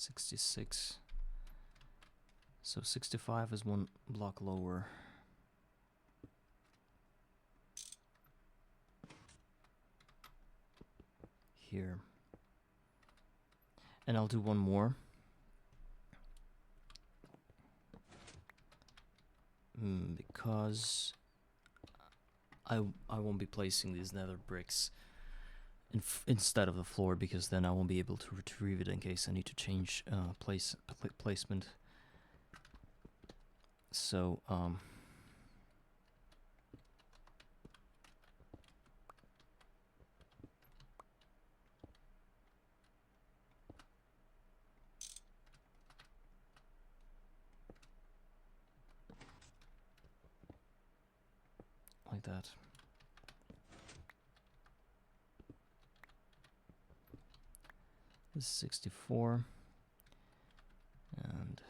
66. So 65 is one block lower. Here. And I'll do one more. Because I won't be placing these nether bricks instead of the floor, because then I won't be able to retrieve it in case I need to change placement. So like that. This is 64, and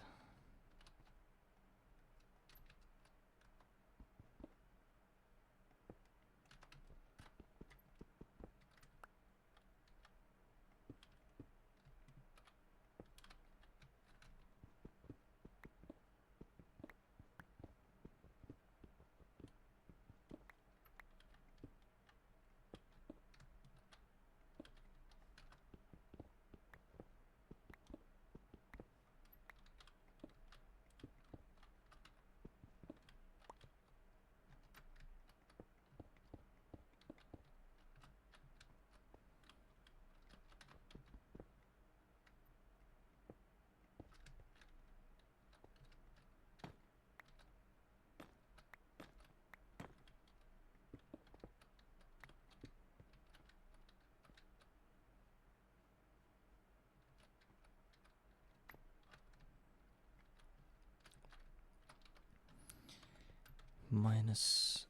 minus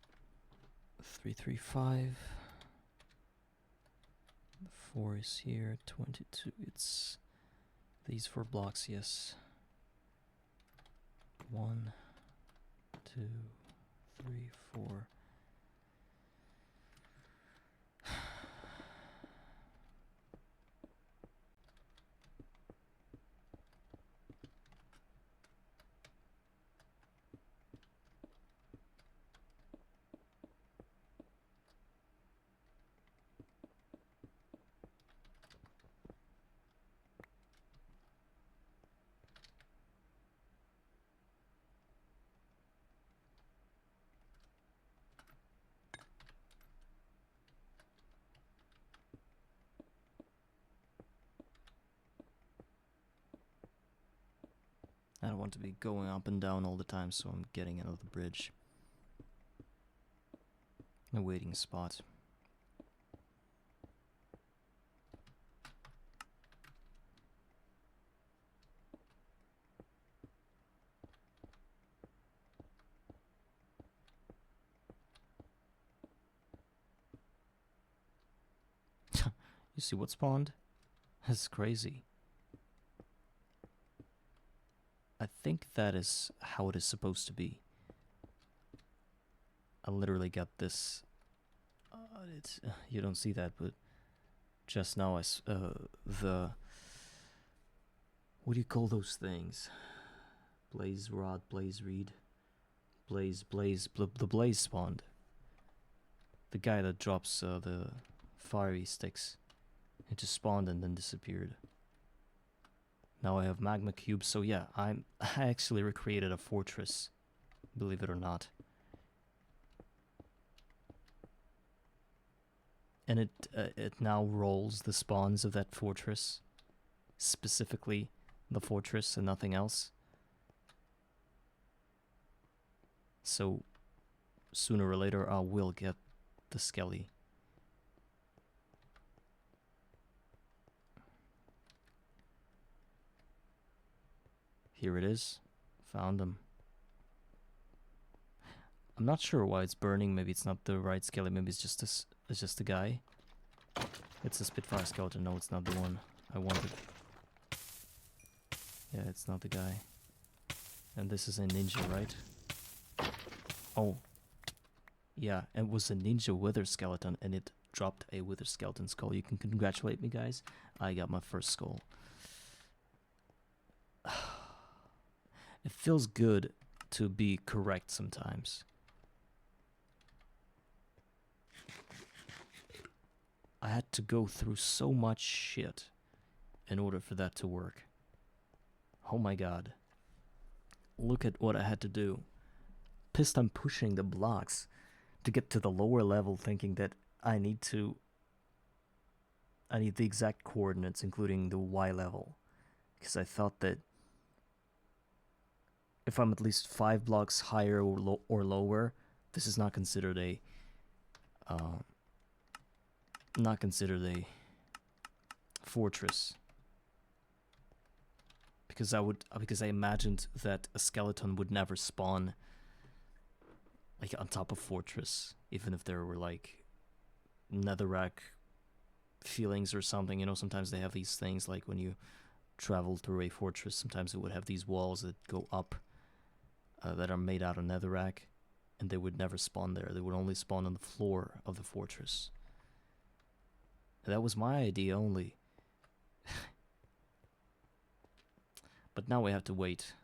335. The 4 is here, 22. It's these 4 blocks, yes. 1, 2, 3, 4. I don't want to be going up and down all the time, so I'm getting another bridge. A waiting spot. You see what spawned? That's crazy. I think that is how it is supposed to be. I literally got this. You don't see that, but just now the what do you call those things? Blaze rod, blaze reed, the blaze spawned. The guy that drops the fiery sticks. It just spawned and then disappeared. Now I have magma cubes, so yeah, I actually recreated a fortress, believe it or not. And it now rolls the spawns of that fortress, specifically the fortress and nothing else. So sooner or later I will get the skelly. Here it is. Found them. I'm not sure why it's burning. Maybe it's not the right skeleton. Maybe it's just this. It's just a guy. It's a Spitfire skeleton. No, it's not the one I wanted. Yeah, it's not the guy. And this is a ninja, right? Oh. Yeah, it was a ninja wither skeleton, and it dropped a wither skeleton skull. You can congratulate me, guys. I got my first skull. It feels good to be correct sometimes. I had to go through so much shit in order for that to work. Oh my god. Look at what I had to do. Pissed I'm pushing the blocks to get to the lower level, thinking that I need the exact coordinates, including the Y level. Because I thought that if I'm at least 5 blocks higher or lower, this is not considered a fortress. Because I imagined that a skeleton would never spawn like on top of fortress, even if there were like netherrack feelings or something. You know, sometimes they have these things like when you travel through a fortress, sometimes it would have these walls that go up that are made out of netherrack, and they would never spawn there. They would only spawn on the floor of the fortress. And that was my idea only. But now we have to wait.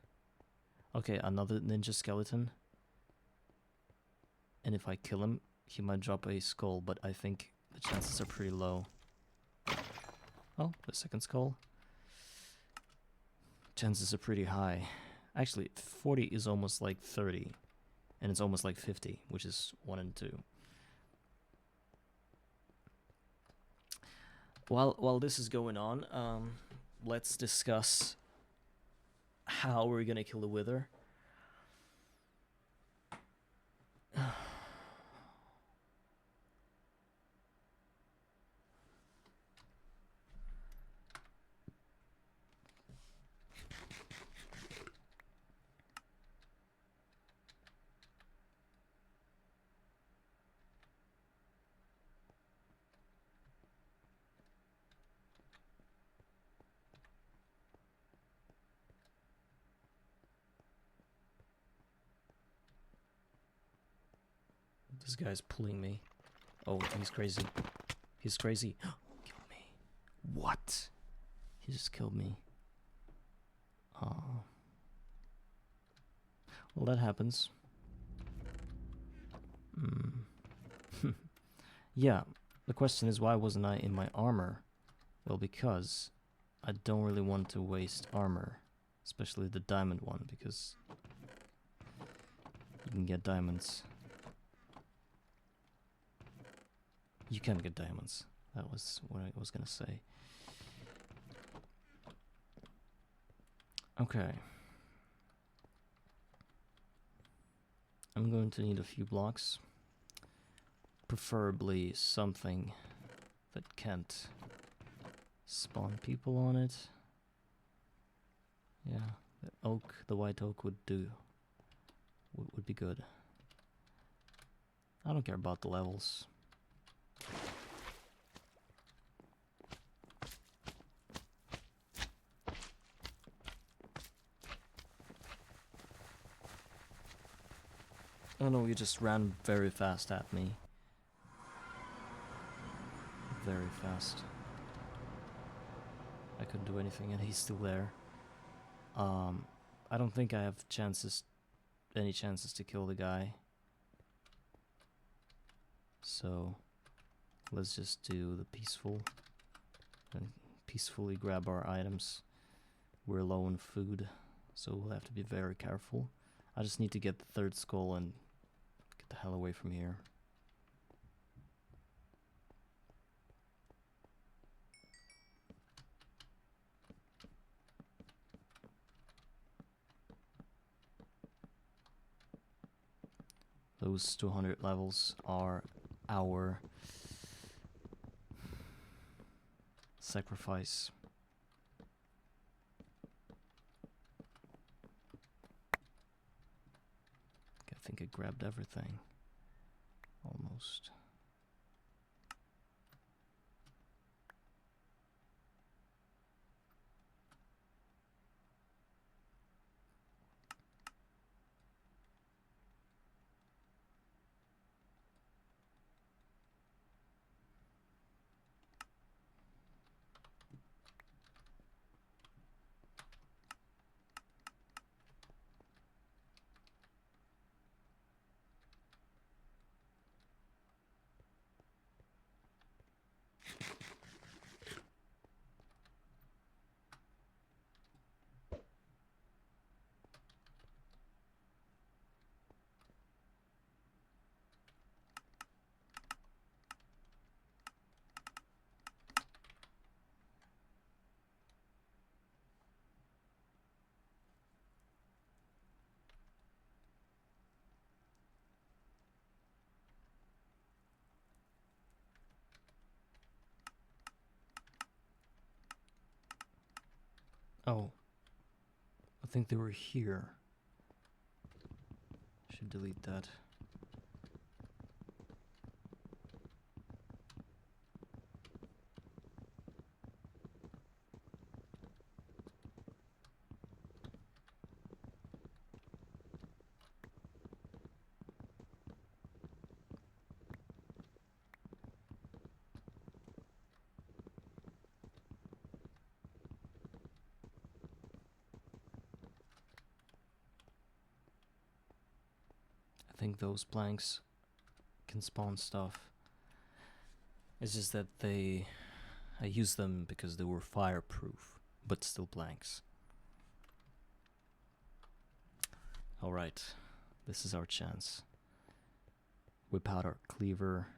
Okay, another ninja skeleton. And if I kill him, he might drop a skull, but I think the chances are pretty low. Oh, the second skull. Chances are pretty high. Actually, 40 is almost like 30. And it's almost like 50, which is 1 and 2. While this is going on, let's discuss how we're gonna kill the wither. This guy's pulling me. Oh, he's crazy. He's crazy. Killed me. What? He just killed me. Oh. Well, that happens. Yeah, the question is, why wasn't I in my armor? Well, because I don't really want to waste armor. Especially the diamond one, because you can get diamonds. You can get diamonds. That was what I was gonna say. Okay. I'm going to need a few blocks. Preferably something that can't spawn people on it. Yeah, the white oak would do. Would be good. I don't care about the levels. Oh no, you just ran very fast at me. Very fast. I couldn't do anything and he's still there. I don't think I have any chances to kill the guy. So let's just do the peaceful and peacefully grab our items. We're low on food, so we'll have to be very careful. I just need to get the third skull and get the hell away from here. Those 200 levels are our sacrifice. I think I grabbed everything. Almost. Oh, I think they were here. Should delete that. I think those blanks can spawn stuff. It's just that I used them because they were fireproof, but still blanks. Alright, this is our chance. Whip out our cleaver.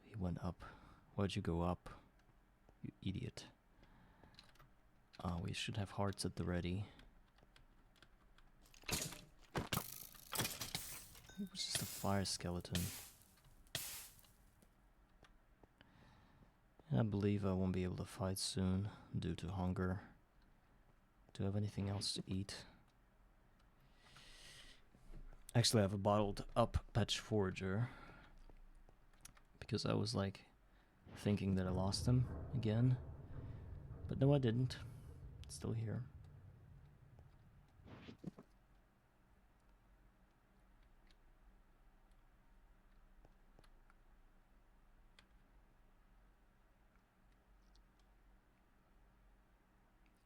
He went up. Why'd you go up? You idiot. We should have hearts at the ready. It was just a fire skeleton. And I believe I won't be able to fight soon due to hunger. Do I have anything else to eat? Actually, I have a bottled up patch forager. Because I was like thinking that I lost them again. But no, I didn't. It's still here.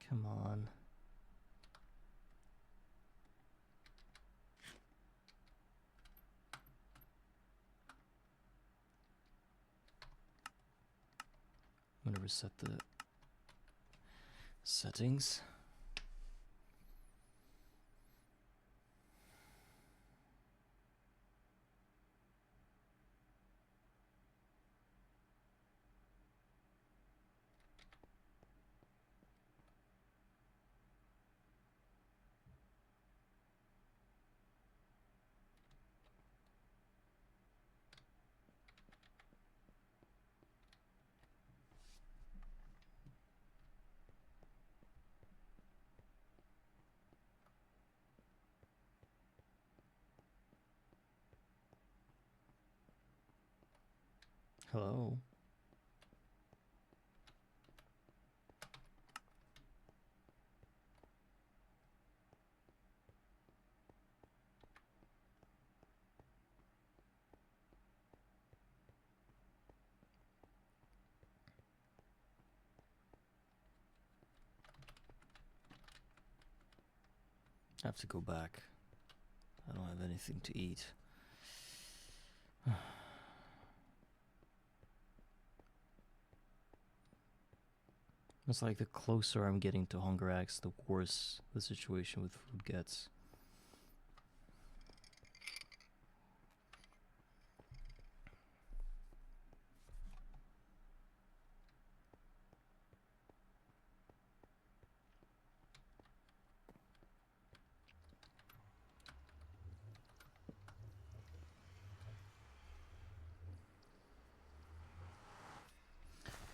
Come on. I'm gonna reset the settings. Hello. I have to go back. I don't have anything to eat. It's like the closer I'm getting to Hunger Axe, the worse the situation with food gets.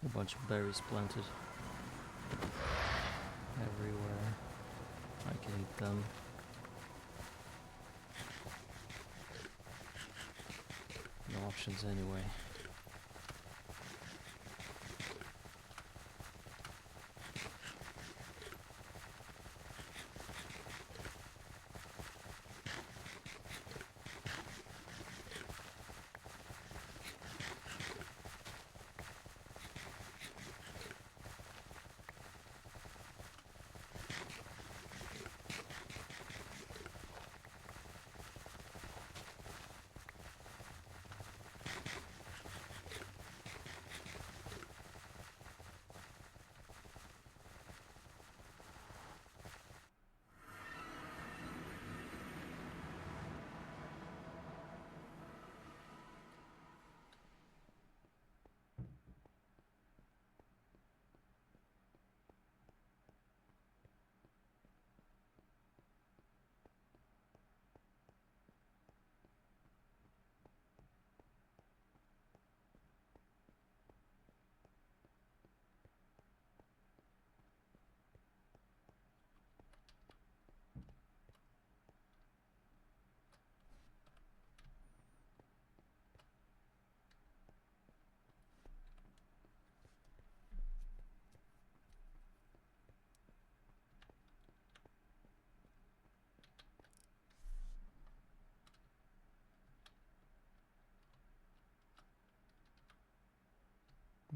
A bunch of berries planted everywhere. I can eat them. No options anyway.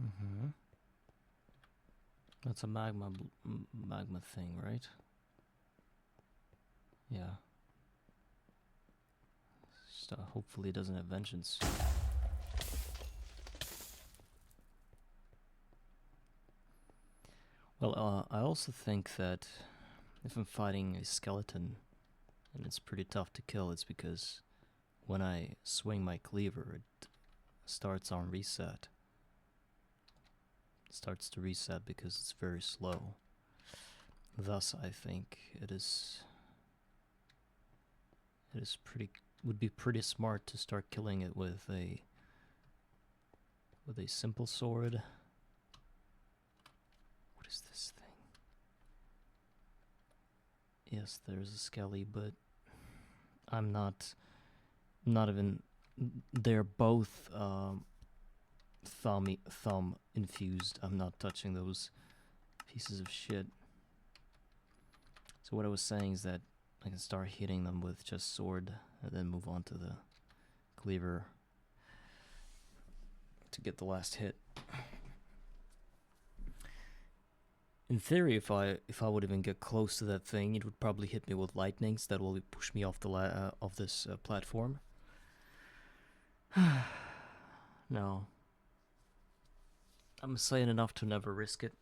Mm-hmm. That's a magma thing, right? Yeah. Just, hopefully it doesn't have vengeance. Well, I also think that if I'm fighting a skeleton and it's pretty tough to kill, it's because when I swing my cleaver, it starts on reset. It starts to reset because it's very slow. Thus, I think would be pretty smart to start killing it with a simple sword. What is this thing? Yes, there's a skelly, but I'm not even. They're both thumb infused. I'm not touching those pieces of shit. So what I was saying is that I can start hitting them with just sword and then move on to the cleaver to get the last hit. In theory, if I would even get close to that thing, it would probably hit me with lightnings that will push me off the of this platform. No. I'm saying enough to never risk it.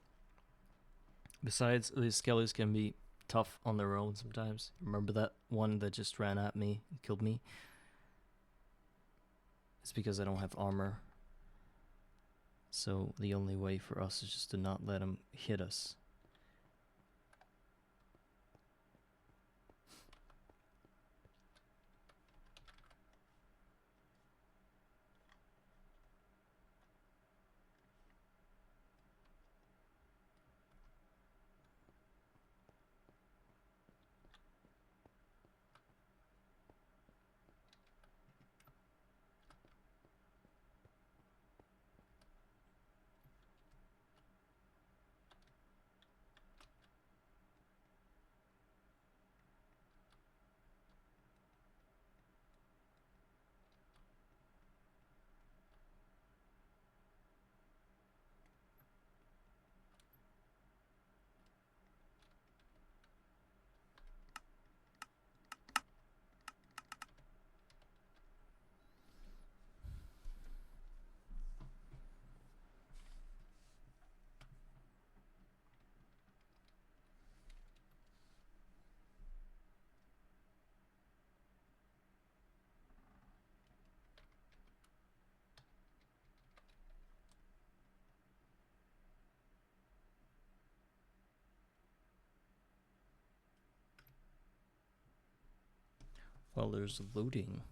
Besides, these skellies can be tough on their own sometimes. Remember that one that just ran at me and killed me? It's because I don't have armor. So the only way for us is just to not let him hit us. Well, there's looting.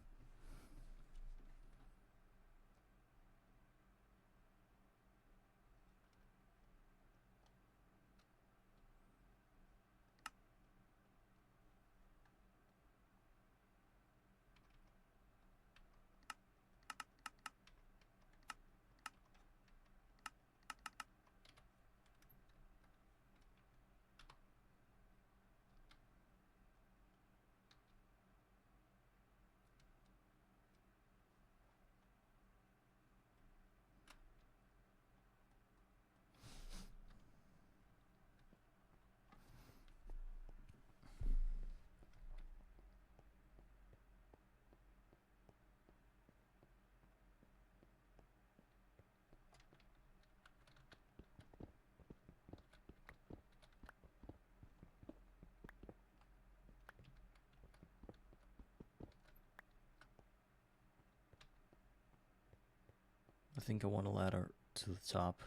I think I want a ladder to the top.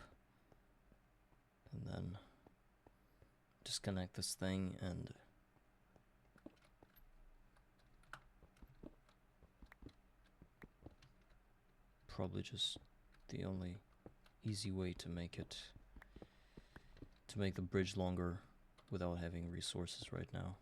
And then disconnect this thing and probably just the only easy way to make the bridge longer without having resources right now.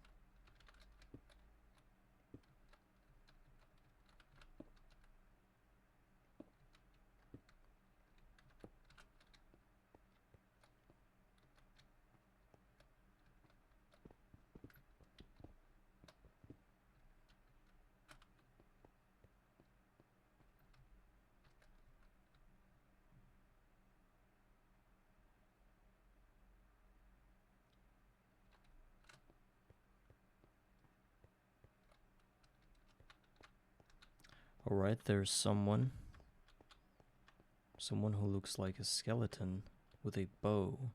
Alright, there's someone. Someone who looks like a skeleton with a bow.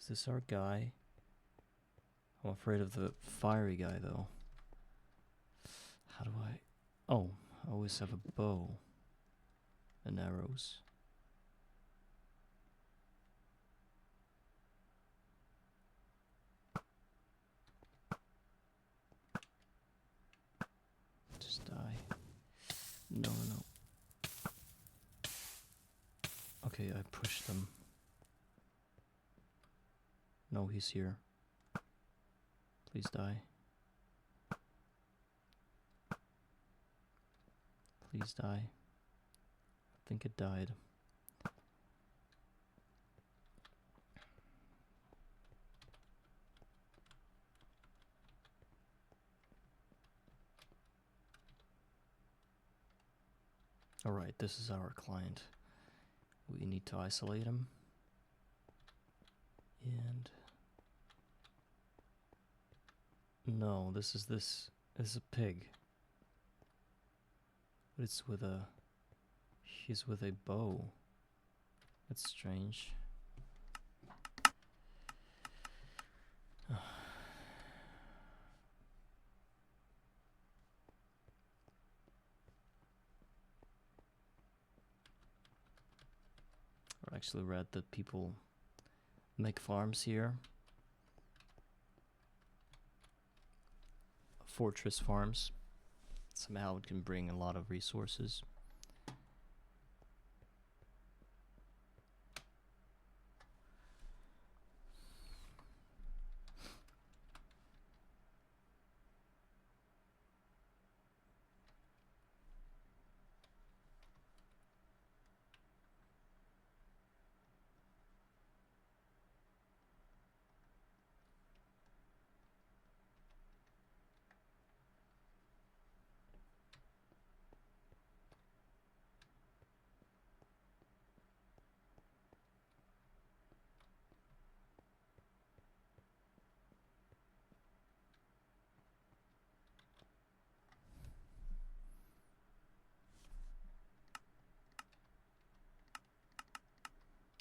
Is this our guy? I'm afraid of the fiery guy though. How do I... Oh, I always have a bow and arrows. Just die. No, no, no. Okay, I pushed them. No, he's here. Please die. Please die. I think it died. Alright, this is our client. We need to isolate him. And... No, this is a pig. But it's with a... He's with a bow. That's strange. I actually read that people make farms here. Fortress farms. Somehow it can bring a lot of resources.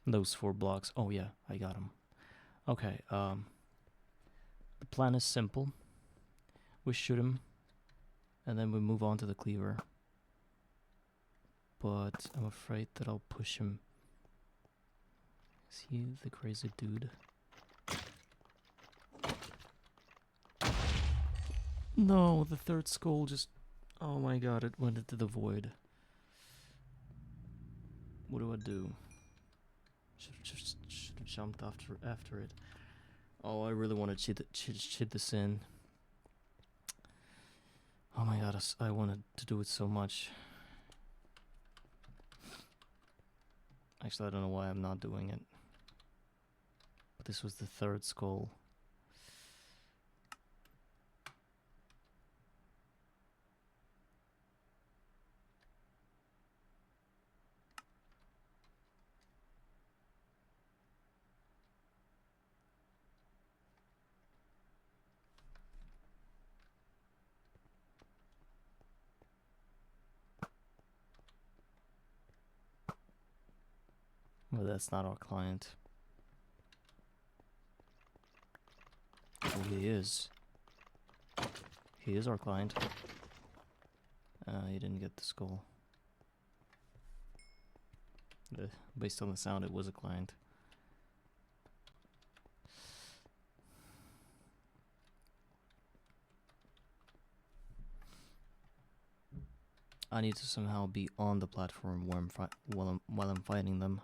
Those 4 blocks. Oh yeah, I got them. Okay, the plan is simple. We shoot him, and then we move on to the cleaver. But I'm afraid that I'll push him. Is he the crazy dude? No, the 3rd skull just... Oh my god, it went into the void. What do I do? Should have jumped after it. Oh, I really want to cheat this in. Oh my god, I wanted to do it so much. Actually, I don't know why I'm not doing it. But this was the 3rd skull. Well, that's not our client. Oh, he is. He is our client. He didn't get the skull. Based on the sound, it was a client. I need to somehow be on the platform while I'm fighting them.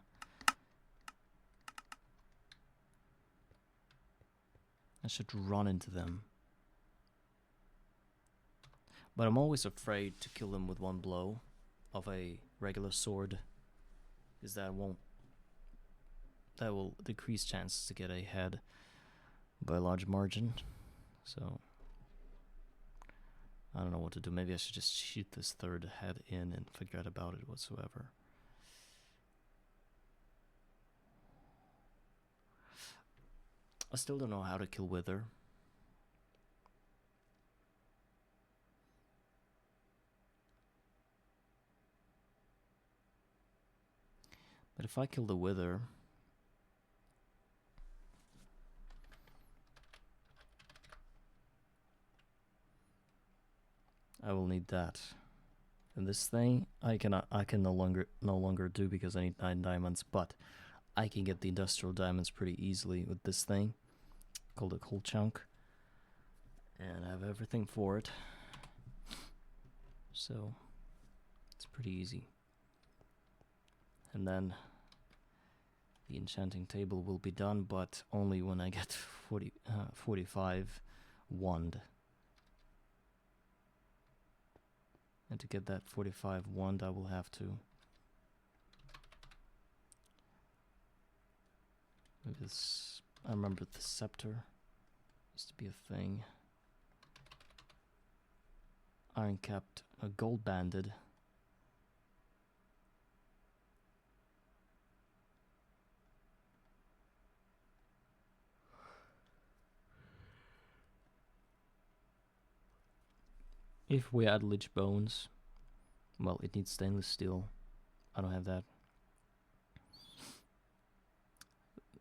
I should run into them. But I'm always afraid to kill them with 1 blow of a regular sword, because that will decrease chances to get a head by a large margin. So I don't know what to do. Maybe I should just shoot this 3rd head in and forget about it whatsoever. I still don't know how to kill Wither. But if I kill the wither, I will need that. And this thing I can no longer do because I need 9 diamonds, but I can get the industrial diamonds pretty easily with this thing called a coal chunk. And I have everything for it. So it's pretty easy. And then the enchanting table will be done, but only when I get 45 wand. And to get that 45 wand, I will have to maybe this. I remember the scepter used to be a thing. Iron capped, gold banded. If we add lich bones, well, it needs stainless steel. I don't have that.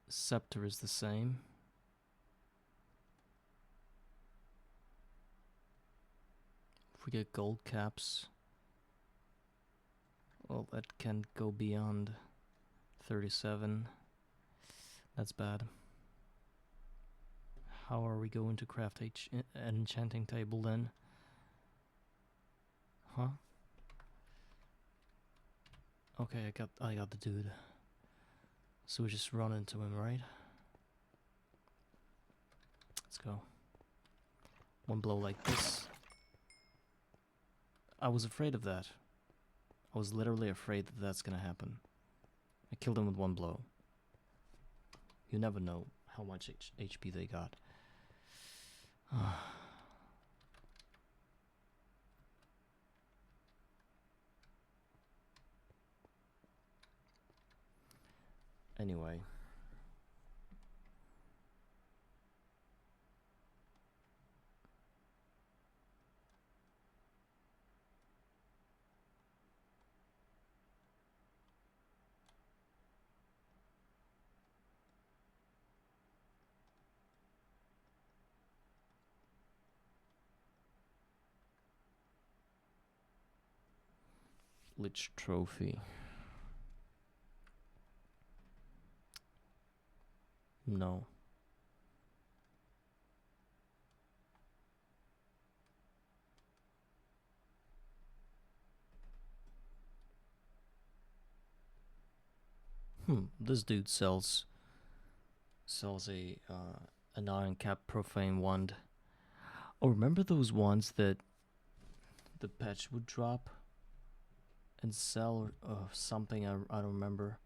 Scepter is the same. If we get gold caps, well, that can go beyond 37. That's bad. How are we going to craft an enchanting table then? Huh? Okay, I got the dude. So we just run into him, right? Let's go. One blow like this. I was afraid of that. I was literally afraid that that's gonna happen. I killed him with one blow. You never know how much HP they got. Anyway. Lich trophy. No. This dude sells a an iron cap profane wand. Oh, remember those ones that the patch would drop and sell something? I don't remember.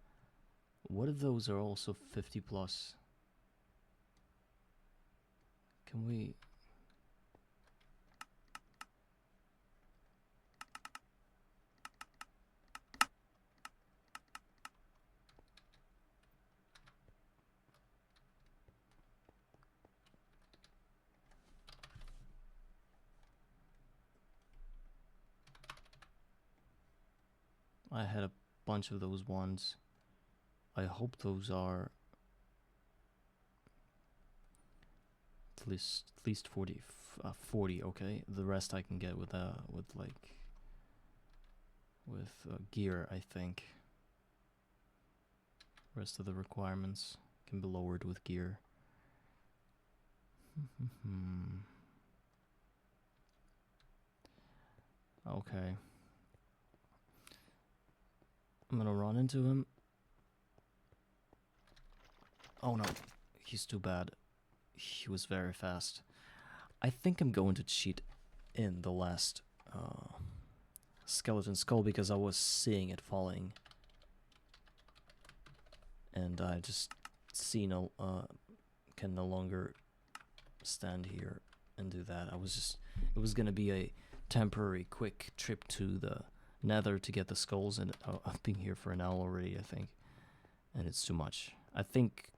What if those are also 50 plus? Can we? I had a bunch of those ones. I hope those are at least 40. 40. Okay, the rest I can get with gear. I think. Rest of the requirements can be lowered with gear. Okay. I'm gonna run into him. Oh no, he's too bad. He was very fast. I think I'm going to cheat in the last skeleton skull because I was seeing it falling. And I just can no longer stand here and do that. It was gonna be a temporary quick trip to the nether to get the skulls, and I've been here for an hour already, I think, and it's too much. I think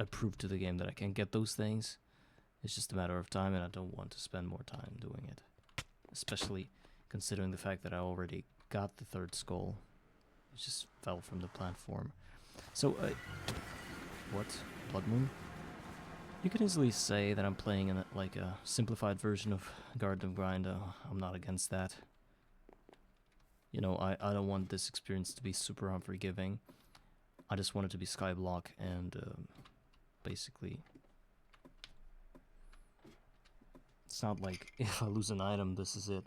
I proved to the game that I can get those things. It's just a matter of time, and I don't want to spend more time doing it, especially considering the fact that I already got the third skull. It just fell from the platform. So, what? Blood Moon? You can easily say that I'm playing in like a simplified version of Garden of Grind. I'm not against that. You know, I don't want this experience to be super unforgiving. I just want it to be skyblock and basically... It's not like if I lose an item, this is it.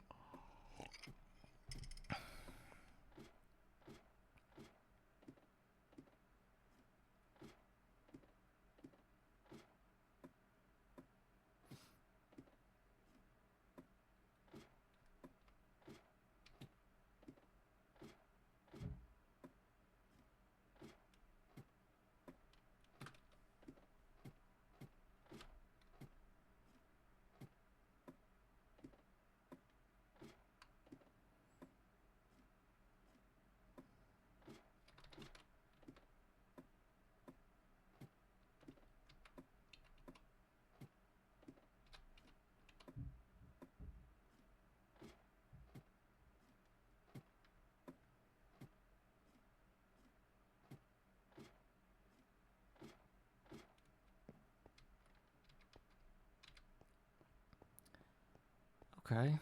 Okay,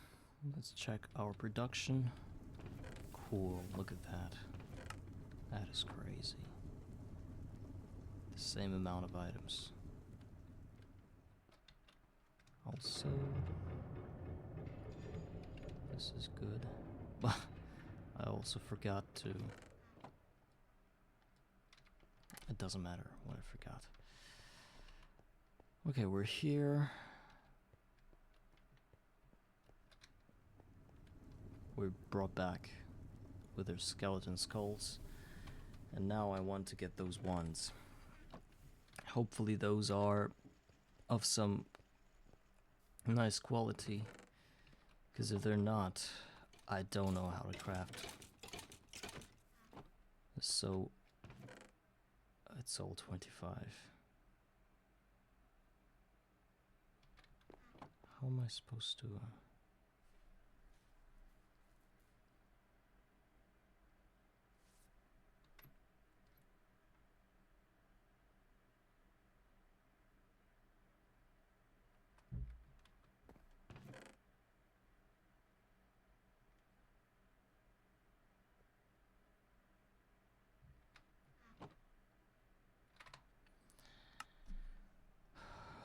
let's check our production. Cool, look at that. That is crazy. The same amount of items. Also, this is good. I also forgot to... It doesn't matter what I forgot. Okay, we're here. We're brought back with their skeleton skulls. And now I want to get those ones. Hopefully those are of some nice quality. Because if they're not, I don't know how to craft. So, it's all 25. How am I supposed to...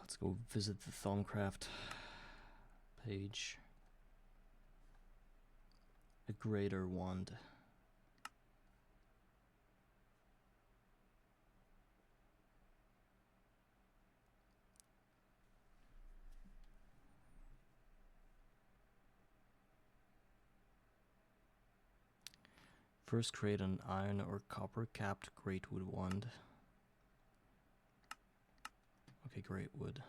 Let's go visit the Thaumcraft page. A greater wand. First create an iron or copper capped great wood wand. Okay, great wood.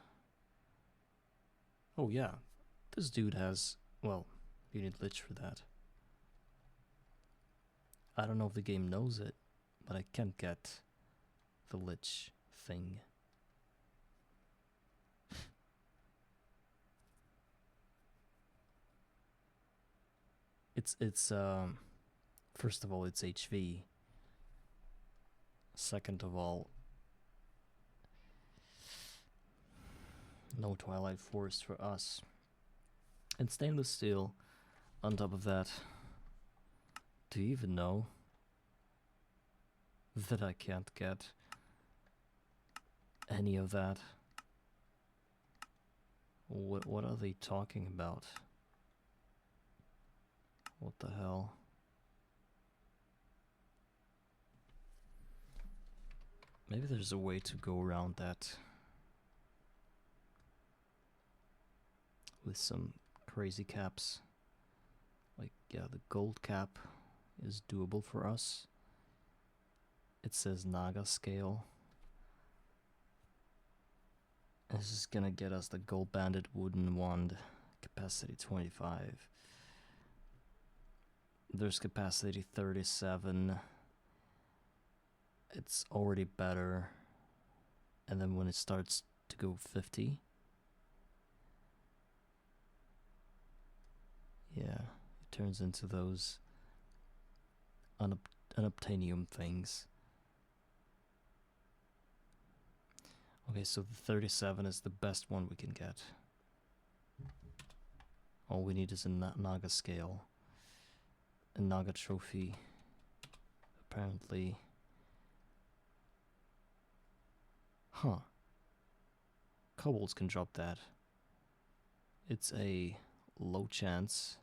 Oh yeah, this dude has, well, you need lich for that. I don't know if the game knows it, but I can't get the lich thing. It's first of all, it's HV. Second of all, no Twilight Forest for us. And stainless steel on top of that. Do you even know that I can't get any of that? What are they talking about? What the hell? Maybe there's a way to go around that with some crazy caps. Like, yeah, the gold cap is doable for us. It says Naga scale. This is gonna get us the gold banded wooden wand, capacity 25. There's capacity 37. It's already better. And then when it starts to go 50, yeah, it turns into those unobtainium things. Okay, so the 37 is the best one we can get. All we need is a Naga scale. A Naga trophy. Apparently. Huh. Kobolds can drop that. It's a low chance,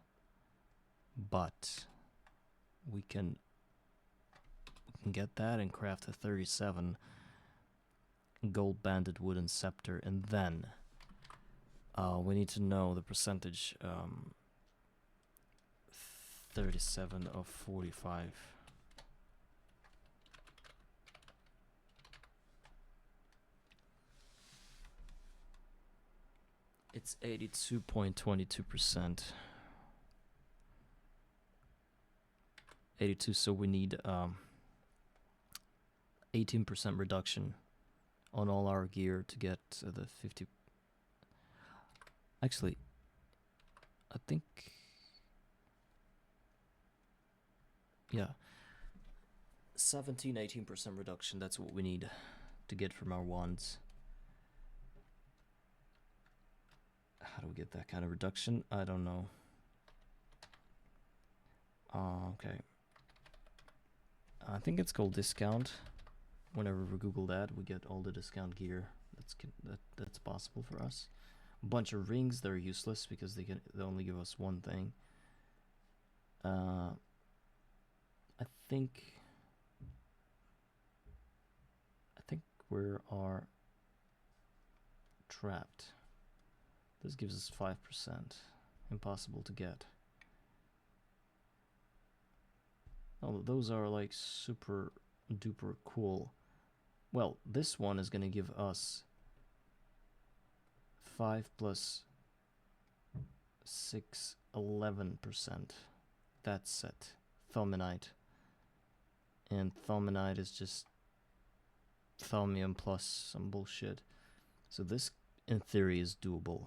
but we can get that and craft a 37 gold banded wooden scepter, and then we need to know the percentage. 37 of 45. It's 82.22%. 82, so we need 18% reduction on all our gear to get the 50. Actually, I think, yeah, 18% reduction, that's what we need to get from our wands. How do we get that kind of reduction? I don't know. Okay. I think it's called discount. Whenever we Google that, we get all the discount gear that's possible for us. A bunch of rings, they're useless because they only give us one thing. I think we are trapped. This gives us 5%. Impossible to get. Oh, those are like super duper cool. Well, this one is gonna give us 5 plus 6, 11%. That's it. Thaumonite. And Thaumonite is just Thaumium plus some bullshit. So this, in theory, is doable.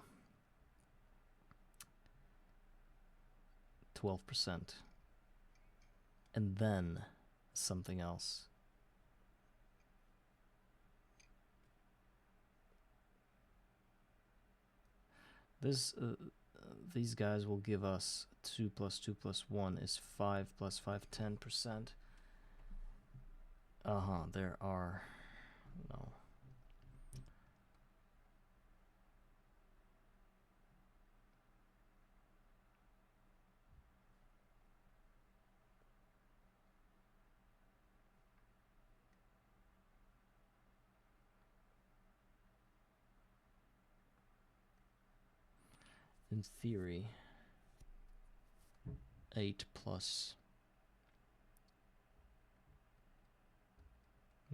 12%. And then something else. These guys will give us 2 plus 2 plus 1 is 5 plus 5, 10%. There are... no. In theory, 8 plus...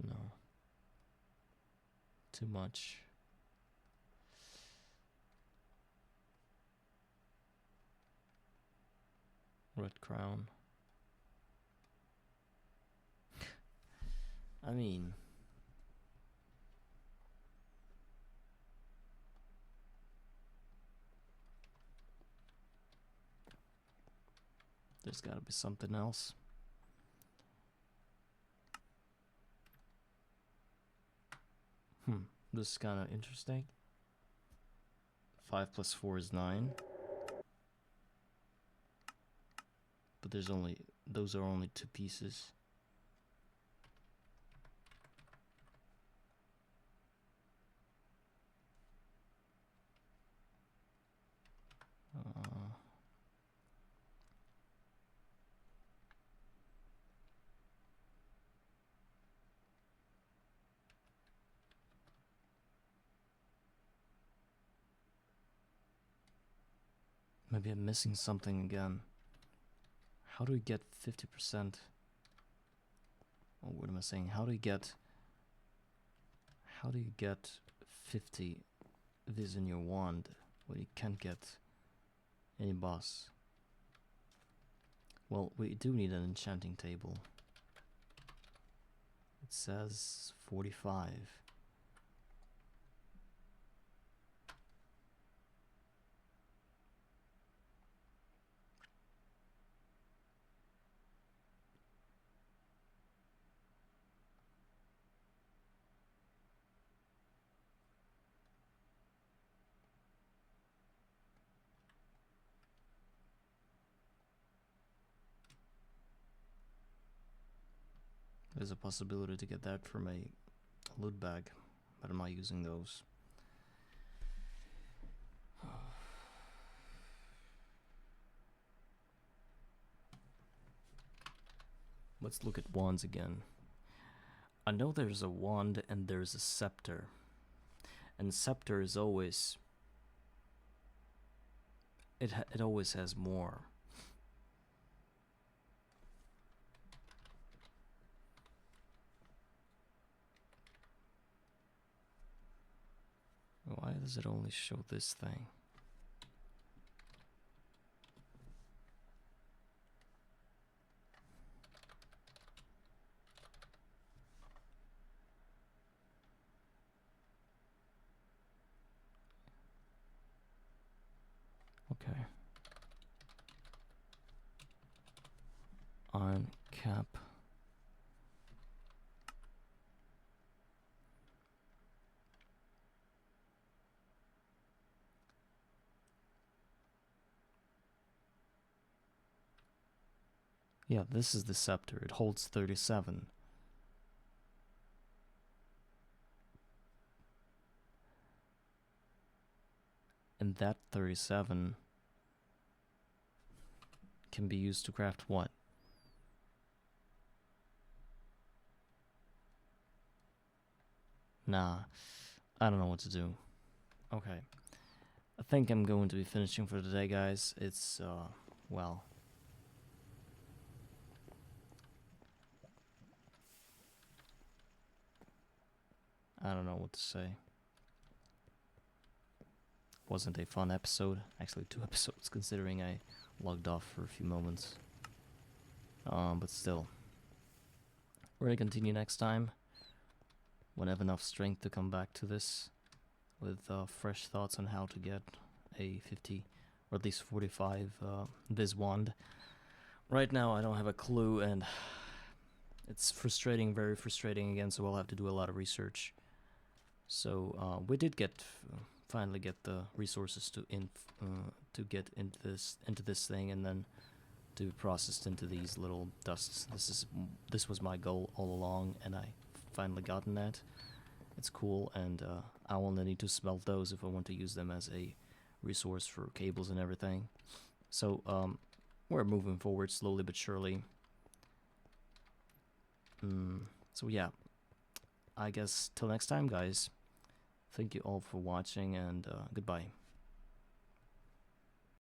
no. Too much. Red crown. I mean... there's gotta be something else. This is kinda interesting. 5 plus 4 is 9. But those are only 2 pieces. Maybe I'm missing something again. How do we get 50%? Oh, what am I saying? How do you get 50 this in your wand when you can't get any boss? Well, we do need an enchanting table. It says 45. is a possibility to get that from a loot bag, but I'm not using those. Let's look at wands again. I know there's a wand and there's a scepter. And scepter is always... It always has more. Why does it only show this thing? Okay. On cap. Yeah, this is the scepter. It holds 37. And that 37 can be used to craft what? Nah, I don't know what to do. Okay. I think I'm going to be finishing for today, guys. It's, well... I don't know what to say. Wasn't a fun episode. Actually, 2 episodes, considering I logged off for a few moments. But still. We're gonna continue next time. When I have enough strength to come back to this. With fresh thoughts on how to get a 50, or at least 45 Viz wand. Right now, I don't have a clue, and it's frustrating, very frustrating again, so I'll have to do a lot of research. So we did finally get the resources to get into this thing, and then to be processed into these little dusts. This was my goal all along, and I finally gotten that. It's cool, and I will need to smelt those if I want to use them as a resource for cables and everything. So we're moving forward slowly but surely. So yeah, I guess till next time, guys. Thank you all for watching, and goodbye.